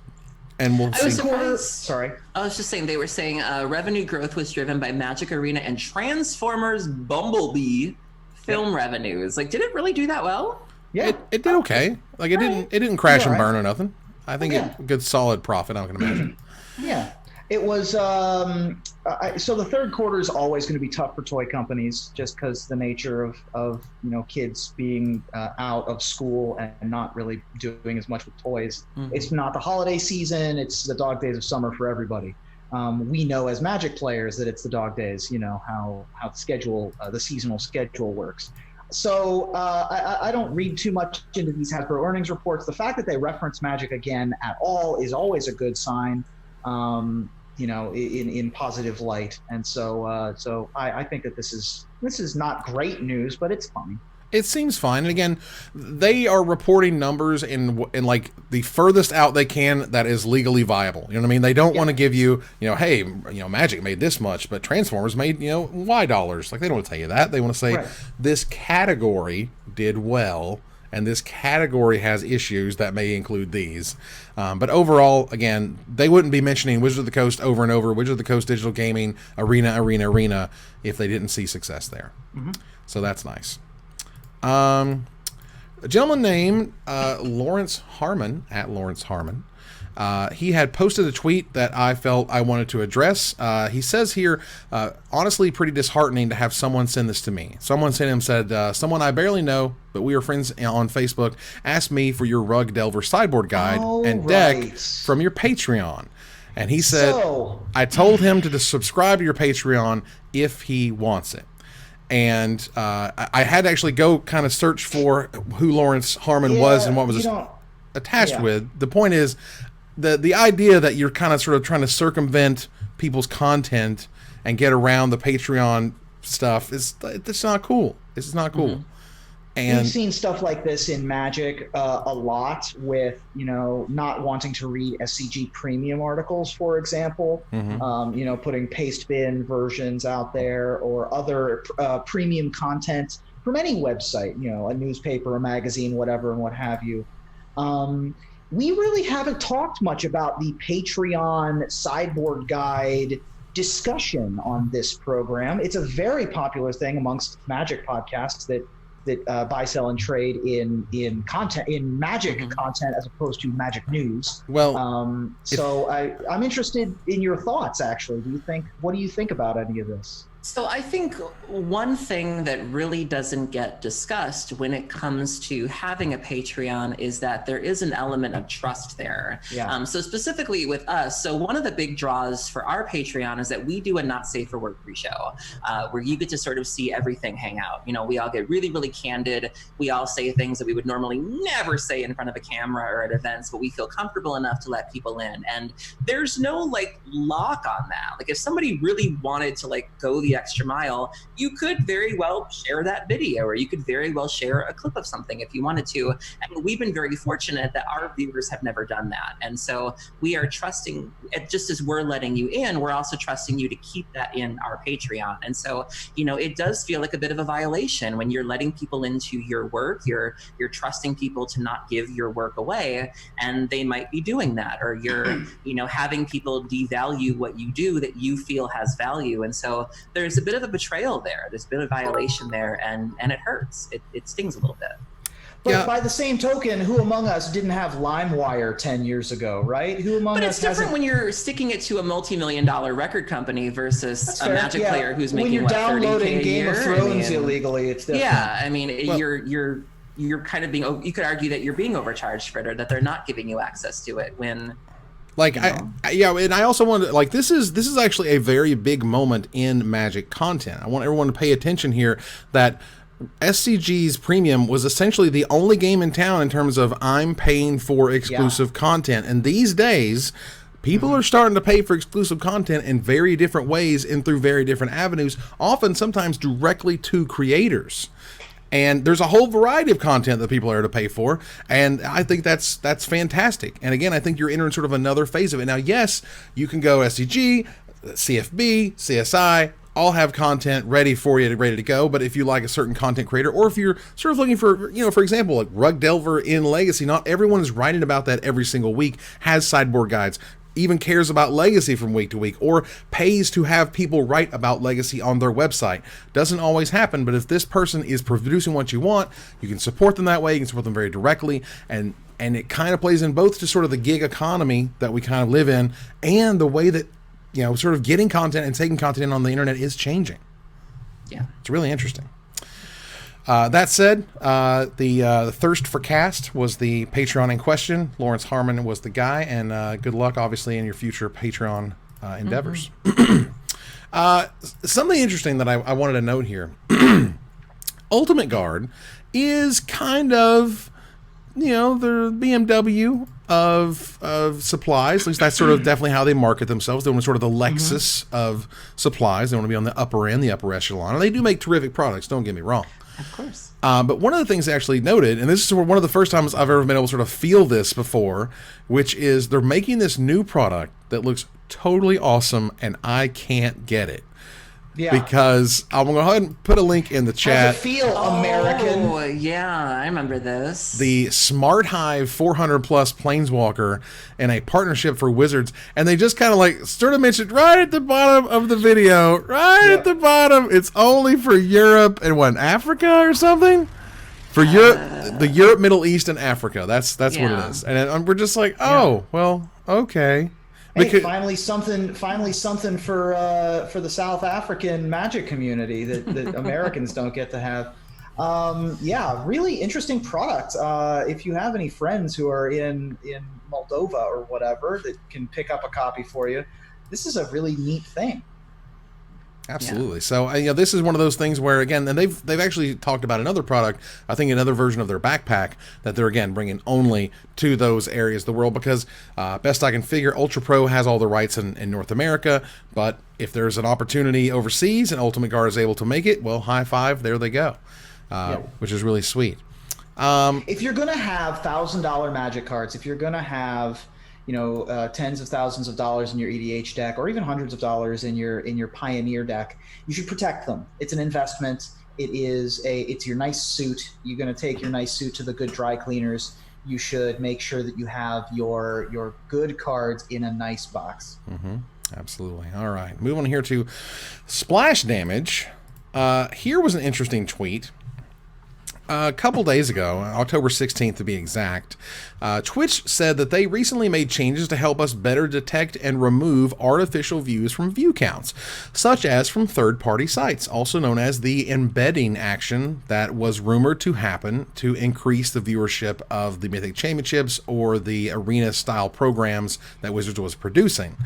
And we'll see. Sorry. I was just saying, they were saying revenue growth was driven by Magic Arena and Transformers Bumblebee film revenues. Like, did it really do that well? Yeah. It did okay. Like it didn't crash and burn or nothing. I think a good solid profit, I can imagine. Yeah. It was so the third quarter is always going to be tough for toy companies, just because the nature of kids being out of school and not really doing as much with toys. It's not the holiday season; it's the dog days of summer for everybody. We know as Magic players that it's the dog days. How the schedule, the seasonal schedule works. So I don't read too much into these Hasbro earnings reports. The fact that they reference Magic again at all is always a good sign. In positive light, and so I think that this is not great news, but it's fine. It seems fine. And again, they are reporting numbers in like the furthest out they can that is legally viable. You know what I mean? They don't want to give you, hey, Magic made this much, but Transformers made, Y dollars. Like, they don't want to tell you that. They want to say this category did well, and this category has issues that may include these. But overall, again, they wouldn't be mentioning Wizards of the Coast over and over, Wizards of the Coast Digital Gaming, Arena, if they didn't see success there. So that's nice. A gentleman named Lawrence Harmon, at Lawrence Harmon, he had posted a tweet that I felt I wanted to address. He says here, honestly, pretty disheartening to have someone send this to me. Someone sent him, said, someone I barely know, but we are friends on Facebook, asked me for your Rug Delver sideboard guide and deck from your Patreon. And he said, I told him to subscribe to your Patreon if he wants it. And I had to actually go kind of search for who Lawrence Harmon was and what was attached with. The point is, the idea that you're kind of sort of trying to circumvent people's content and get around the Patreon stuff it's not cool. It's not cool. And we've seen stuff like this in Magic a lot with, not wanting to read SCG premium articles, for example, putting paste bin versions out there or other premium content from any website, a newspaper, a magazine, whatever, and what have you. We really haven't talked much about the Patreon sideboard guide discussion on this program. It's a very popular thing amongst Magic podcasts that buy, sell, and trade in content, in Magic content as opposed to Magic news. Well, I'm interested in your thoughts. Actually, what do you think about any of this? So I think one thing that really doesn't get discussed when it comes to having a Patreon is that there is an element of trust there. Yeah. So specifically with us, so one of the big draws for our Patreon is that we do a Not Safe for Work pre-show, where you get to sort of see everything hang out. We all get really, really candid. We all say things that we would normally never say in front of a camera or at events, but we feel comfortable enough to let people in. And there's no lock on that. If somebody really wanted to go the extra mile, you could very well share that video, or you could very well share a clip of something if you wanted to. And we've been very fortunate that our viewers have never done that. And so we are trusting, just as we're letting you in, we're also trusting you to keep that in our Patreon. And so, it does feel like a bit of a violation when you're letting people into your work, you're trusting people to not give your work away, and they might be doing that, or you're, having people devalue what you do that you feel has value. And so there's a bit of a betrayal there. There's a bit of violation there, and it hurts. It stings a little bit. But by the same token, who among us didn't have LimeWire 10 years ago, right? Who among us But it's different when you're sticking it to a multi-million-dollar record company versus a Magic player who's making, when you're downloading Game of Thrones illegally, it's different. Yeah, you're kind of being, you could argue that you're being overcharged for it, or that they're not giving you access to it when... and I also want to, this is actually a very big moment in Magic content. I want everyone to pay attention here that SCG's Premium was essentially the only game in town in terms of I'm paying for exclusive content. And these days, people are starting to pay for exclusive content in very different ways and through very different avenues, often sometimes directly to creators. And there's a whole variety of content that people are to pay for, and I think that's fantastic. And again, I think you're entering sort of another phase of it. Now, yes, you can go SCG, CFB, CSI, all have content ready for you, ready to go. But if you like a certain content creator, or if you're sort of looking for, for example, like Rug Delver in Legacy, not everyone is writing about that every single week, has sideboard guides, even cares about Legacy from week to week, or pays to have people write about Legacy on their website. Doesn't always happen, but if this person is producing what you want, you can support them that way. You can support them very directly, and it kind of plays in both to sort of the gig economy that we kind of live in, and the way that sort of getting content and taking content in on the internet is changing. Yeah, it's really interesting. That said, the Thirst for Cast was the Patreon in question. Lawrence Harmon was the guy, and good luck, obviously, in your future Patreon endeavors. Something interesting that I wanted to note here. Ultimate Guard is kind of, the BMW of supplies. At least that's sort of definitely how they market themselves. They want sort of the Lexus of supplies. They want to be on the upper end, the upper echelon. And they do make terrific products, don't get me wrong. Of course. But one of the things they actually noted, and this is one of the first times I've ever been able to sort of feel this before, which is they're making this new product that looks totally awesome, and I can't get it. Yeah. Because I'm going to go ahead and put a link in the chat. How's it feel, American? Oh, yeah, I remember this. The Smart Hive 400 plus Planeswalker in a partnership for Wizards. And they just kind of sort of mentioned right at the bottom of the video, at the bottom, it's only for Europe and Africa or something? For Europe, the Europe, Middle East, and Africa. That's what it is. And we're just like, well, okay. Hey, finally something for the South African Magic community that Americans don't get to have. Really interesting product. If you have any friends who are in Moldova or whatever that can pick up a copy for you, this is a really neat thing. Absolutely. So this is one of those things where, again, and they've actually talked about another product, I think another version of their backpack that they're, again, bringing only to those areas of the world, because best I can figure, Ultra Pro has all the rights in North America, but if there's an opportunity overseas and Ultimate Guard is able to make it, well, high five, there they go. which is really sweet. If you're going to have $1,000 Magic cards, if you're going to have, tens of thousands of dollars in your EDH deck, or even hundreds of dollars in your Pioneer deck, you should protect them. It's an investment. It's your nice suit. You're going to take your nice suit to the good dry cleaners. You should make sure that you have your good cards in a nice box. Mm-hmm. Absolutely. All right. Moving on here to splash damage. Here was an interesting tweet. A couple days ago, October 16th to be exact, Twitch said that they recently made changes to help us better detect and remove artificial views from view counts, such as from third-party sites, also known as the embedding action that was rumored to happen to increase the viewership of the Mythic Championships or the arena-style programs that Wizards was producing.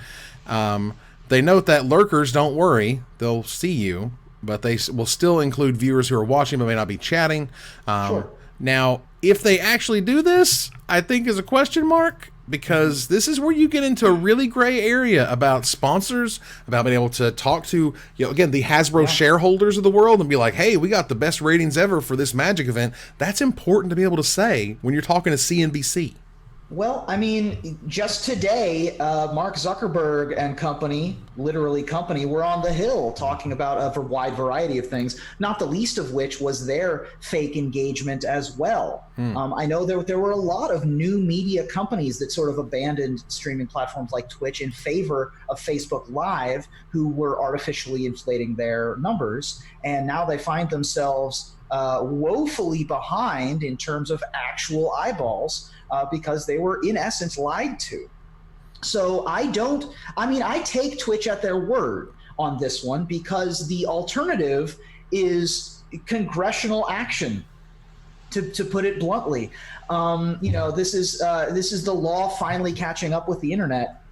They note that lurkers, don't worry, they'll see you, but they will still include viewers who are watching but may not be chatting. Sure. Now, if they actually do this, I think is a question mark, because this is where you get into a really gray area about sponsors, about being able to talk to, again, the Hasbro shareholders of the world and be like, hey, we got the best ratings ever for this Magic event. That's important to be able to say when you're talking to CNBC. Well, I mean, just today, Mark Zuckerberg and company, literally company, were on the Hill talking about a wide variety of things, not the least of which was their fake engagement as well. I know there were a lot of new media companies that sort of abandoned streaming platforms like Twitch in favor of Facebook Live, who were artificially inflating their numbers, and now they find themselves woefully behind in terms of actual eyeballs, because they were in essence lied to. So I take Twitch at their word on this one, because the alternative is congressional action, to put it bluntly. This is the law finally catching up with the internet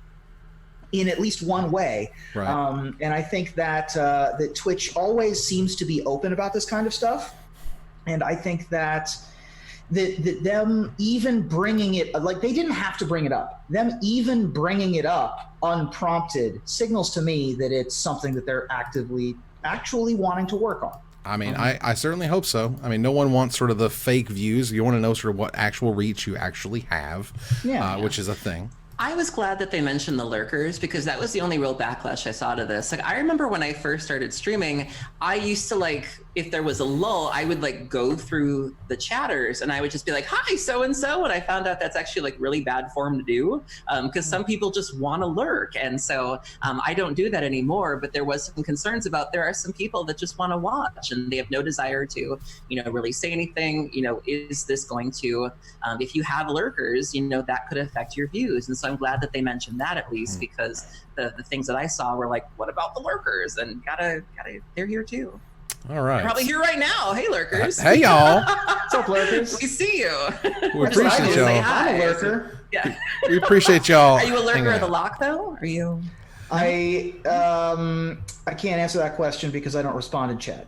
in at least one way. Right. And I think that Twitch always seems to be open about this kind of stuff. And I think that them even bringing it, like, they didn't have to bring it up. Them even bringing it up unprompted signals to me that it's something that they're actually wanting to work on. I mean, I certainly hope so. I mean, no one wants sort of the fake views. You want to know sort of what actual reach you actually have, which is a thing. I was glad that they mentioned the lurkers, because that was the only real backlash I saw to this. Like, I remember when I first started streaming, I used to, if there was a lull, I would go through the chatters and I would just be like, hi, so-and-so. And I found out that's actually really bad form to do, because some people just want to lurk. And so I don't do that anymore, but there was some concerns about, there are some people that just want to watch and they have no desire to, really say anything. Is this going to, if you have lurkers, that could affect your views. And so I'm glad that they mentioned that, at least, because the things that I saw were like, what about the lurkers? And they're here too. All right. They're probably here right now. Hey, lurkers. Hey, y'all. What's up, lurkers? We see you. We appreciate y'all. I'm a lurker. Yeah. We appreciate y'all. Are you a lurker of the lock, though? Are you? I can't answer that question because I don't respond in chat.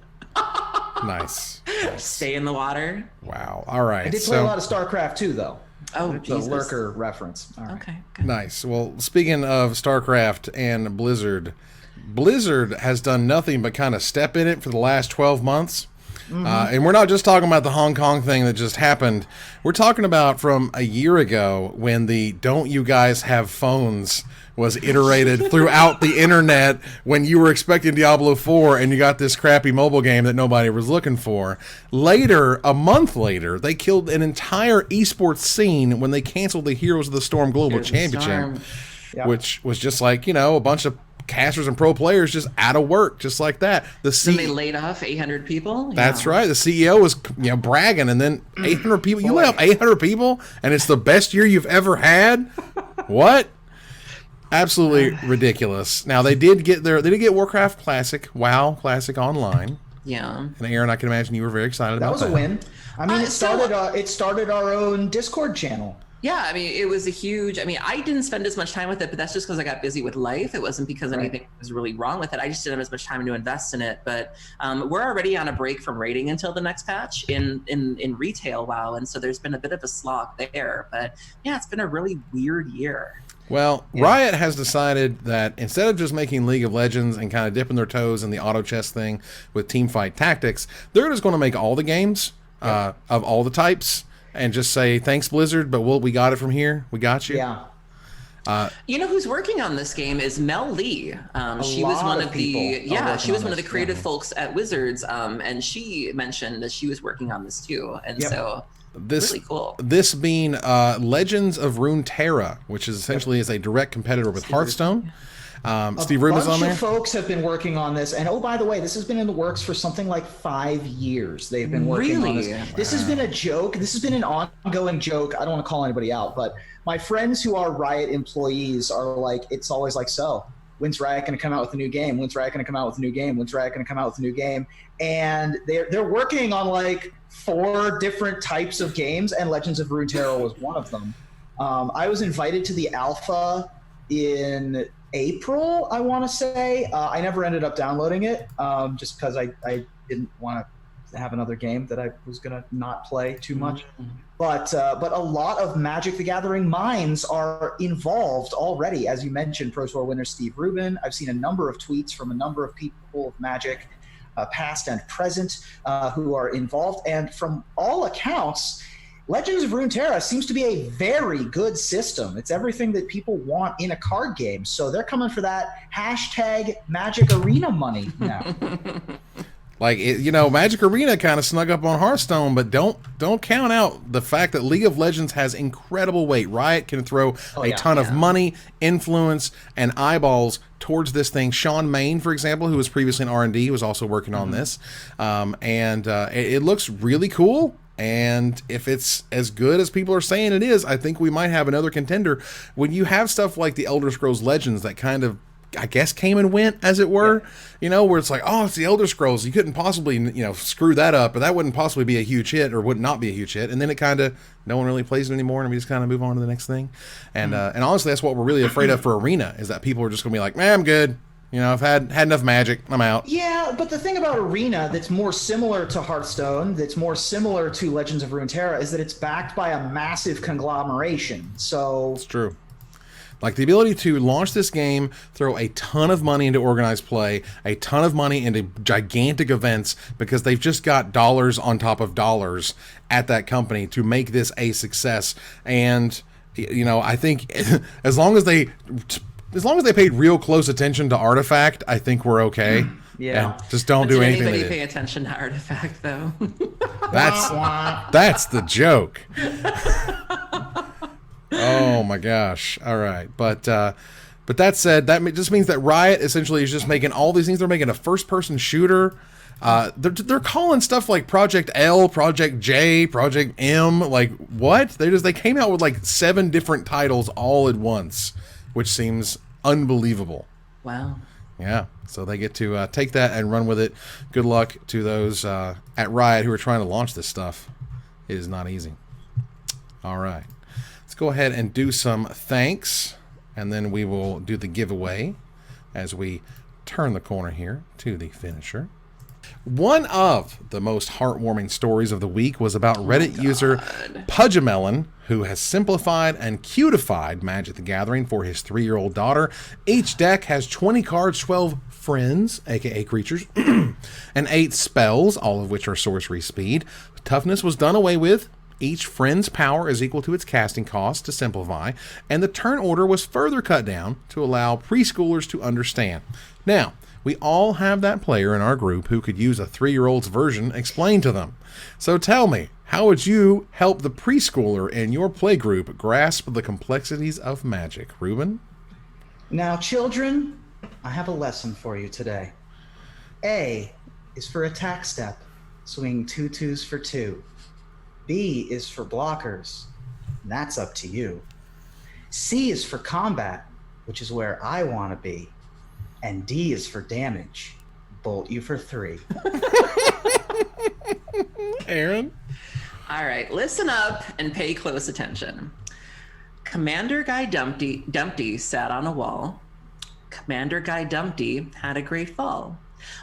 Nice. Stay in the water. Wow. All right. I did play a lot of StarCraft too, though. Oh, the Jesus. lurker reference. All right. Okay. Good. Nice. Well, speaking of StarCraft and Blizzard has done nothing but kind of step in it for the last 12 months. And we're not just talking about the Hong Kong thing that just happened. We're talking about from a year ago when the "Don't you guys have phones" was iterated throughout the internet, when you were expecting Diablo 4 and you got this crappy mobile game that nobody was looking for. Later, a month later, they killed an entire esports scene when they canceled the Heroes of the Storm Global Championship, which was just like, a bunch of casters and pro players just out of work, just like that. Then they laid off 800 people. That's right. The CEO was bragging, and then 800 people. You laid off 800 people, and it's the best year you've ever had. What? Absolutely ridiculous. Now they did get Warcraft Classic, WoW Classic online. Yeah. And Aaron, I can imagine you were very excited about that. That was a win. I mean, it started our own Discord channel. Yeah, I mean, it was a huge, I didn't spend as much time with it, but that's just because I got busy with life. It wasn't because anything was really wrong with it. I just didn't have as much time to invest in it. But we're already on a break from raiding until the next patch in retail WoW. And so there's been a bit of a slog there. But yeah, it's been a really weird year. Well, Riot has decided that instead of just making League of Legends and kind of dipping their toes in the auto chess thing with teamfight tactics, they're just going to make all the games of all the types and just say, thanks, Blizzard, but we got it from here. We got you. Yeah. You know who's working on this game is Mel Lee. She was one of the creative folks at Wizards, and she mentioned that she was working on this too. And so really cool. This being Legends of Runeterra, which is essentially is a direct competitor with Hearthstone. Steve Rubin's on there. A bunch of folks have been working on this, and oh, by the way, this has been in the works for something like 5 years. They've been working on this. This has been a joke. This has been an ongoing joke. I don't want to call anybody out, but my friends who are Riot employees are like, it's always like, so when's Riot going to come out with a new game? When's Riot going to come out with a new game? When's Riot going to come out with a new game? And they're working on like 4 different types of games, and Legends of Runeterra was one of them. I was invited to the alpha in April, I want to say. I never ended up downloading it just because I didn't want to have another game that I was going to not play too much. But a lot of Magic the Gathering minds are involved already. As you mentioned, Pro Tour winner Steve Rubin. I've seen a number of tweets from a number of people of Magic, past and present, who are involved. And from all accounts, Legends of Runeterra seems to be a very good system. It's everything that people want in a card game. So they're coming for that hashtag Magic Arena money now. Like, Magic Arena kind of snuck up on Hearthstone, but don't count out the fact that League of Legends has incredible weight. Riot can throw a ton of money, influence, and eyeballs towards this thing. Sean Main, for example, who was previously in R&D, was also working on this. It looks really cool. And if it's as good as people are saying it is, I think we might have another contender. When you have stuff like the Elder Scrolls Legends that kind of, I guess, came and went, as it were, where it's like, oh, it's the Elder Scrolls. You couldn't possibly, screw that up, or that wouldn't possibly be a huge hit, or would not be a huge hit. And then it kind of, no one really plays it anymore, and we just kind of move on to the next thing. And honestly, that's what we're really afraid of for Arena, is that people are just going to be like, man, I'm good. I've had enough Magic. I'm out. Yeah, but the thing about Arena that's more similar to Hearthstone, that's more similar to Legends of Runeterra, is that it's backed by a massive conglomeration. So it's true. Like the ability to launch this game, throw a ton of money into organized play, a ton of money into gigantic events, because they've just got dollars on top of dollars at that company to make this a success. And I think as long as they paid real close attention to Artifact, I think we're okay. Yeah. And just don't do anything. Did anybody pay attention to Artifact, though? That's the joke. Oh my gosh. All right. But that said, that just means that Riot essentially is just making all these things. They're making a first-person shooter. They're calling stuff like Project L, Project J, Project M. Like, what? They came out with like 7 different titles all at once, which seems unbelievable. Wow. Yeah, so they get to take that and run with it. Good luck to those at Riot who are trying to launch this stuff. It is not easy. All right. Let's go ahead and do some thanks, and then we will do the giveaway as we turn the corner here to the finisher. One of the most heartwarming stories of the week was about Reddit user Pudgimelon, who has simplified and cutified Magic the Gathering for his 3-year-old daughter. Each deck has 20 cards, 12 friends, aka creatures, and 8 spells, all of which are sorcery speed. Toughness was done away with. Each friend's power is equal to its casting cost to simplify, and the turn order was further cut down to allow preschoolers to understand. Now, we all have that player in our group who could use a 3-year-old's version explained to them. So tell me, how would you help the preschooler in your playgroup grasp the complexities of Magic? Ruben? Now, children, I have a lesson for you today. A is for attack step, swing 2 2s for 2. B is for blockers, and that's up to you. C is for combat, which is where I want to be. And D is for damage. Bolt you for 3. Aaron? All right, listen up and pay close attention. Commander Guy Dumpty sat on a wall. Commander Guy Dumpty had a great fall.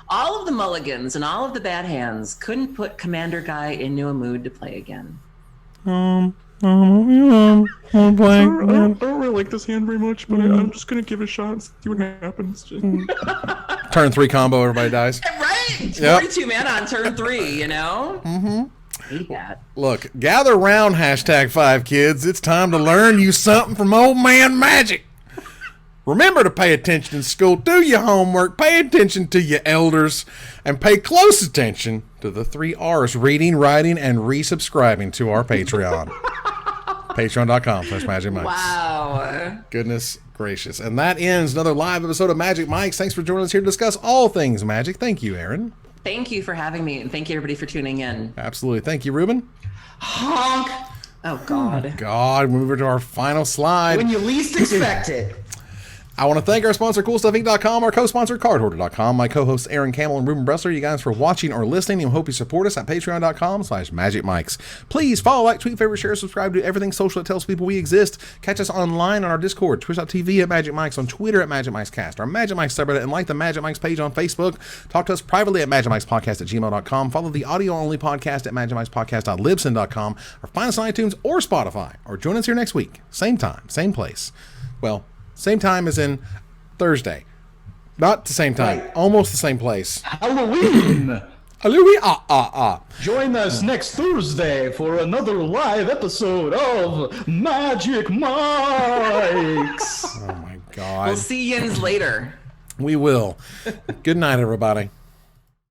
All of the mulligans and all of the bad hands couldn't put Commander Guy into a mood to play again. I'm playing. I don't really like this hand very much, but I'm just gonna give it a shot and see what happens. Turn 3 combo, everybody dies. Right? Yep. 42 mana on turn 3, you know? Hate that. Look, gather round #5 kids. It's time to learn you something from old man Magic. Remember to pay attention in school, do your homework, pay attention to your elders, and pay close attention to the 3 R's: reading, writing, and resubscribing to our Patreon. Patreon.com/MagicMikes. Wow. Goodness gracious. And that ends another live episode of Magic Mikes. Thanks for joining us here to discuss all things Magic. Thank you, Aaron. Thank you for having me, and thank you everybody for tuning in. Absolutely. Thank you, Ruben. Honk! Oh, God. God, we move over to our final slide. When you least expect it. I want to thank our sponsor, CoolStuffInc.com, our co-sponsor, CardHoarder.com, my co-hosts, Aaron Camel and Ruben Bressler, you guys for watching or listening, and we hope you support us at Patreon.com/MagicMikes. Please follow, like, tweet, favorite, share, subscribe to everything social that tells people we exist. Catch us online on our Discord, twitch.tv at MagicMikes, on Twitter at MagicMikesCast, our Magic Mikes subreddit, and like the Magic Mikes page on Facebook. Talk to us privately at MagicMikesPodcast@gmail.com. Follow the audio-only podcast at MagicMikesPodcast.libsyn.com, or find us on iTunes or Spotify, or join us here next week. Same time, same place. Well, same time as in Thursday. Not the same time. Right. Almost the same place. Halloween! Halloween! Join us next Thursday for another live episode of Magic Mikes! Oh my God. We'll see yins later. We will. Good night, everybody.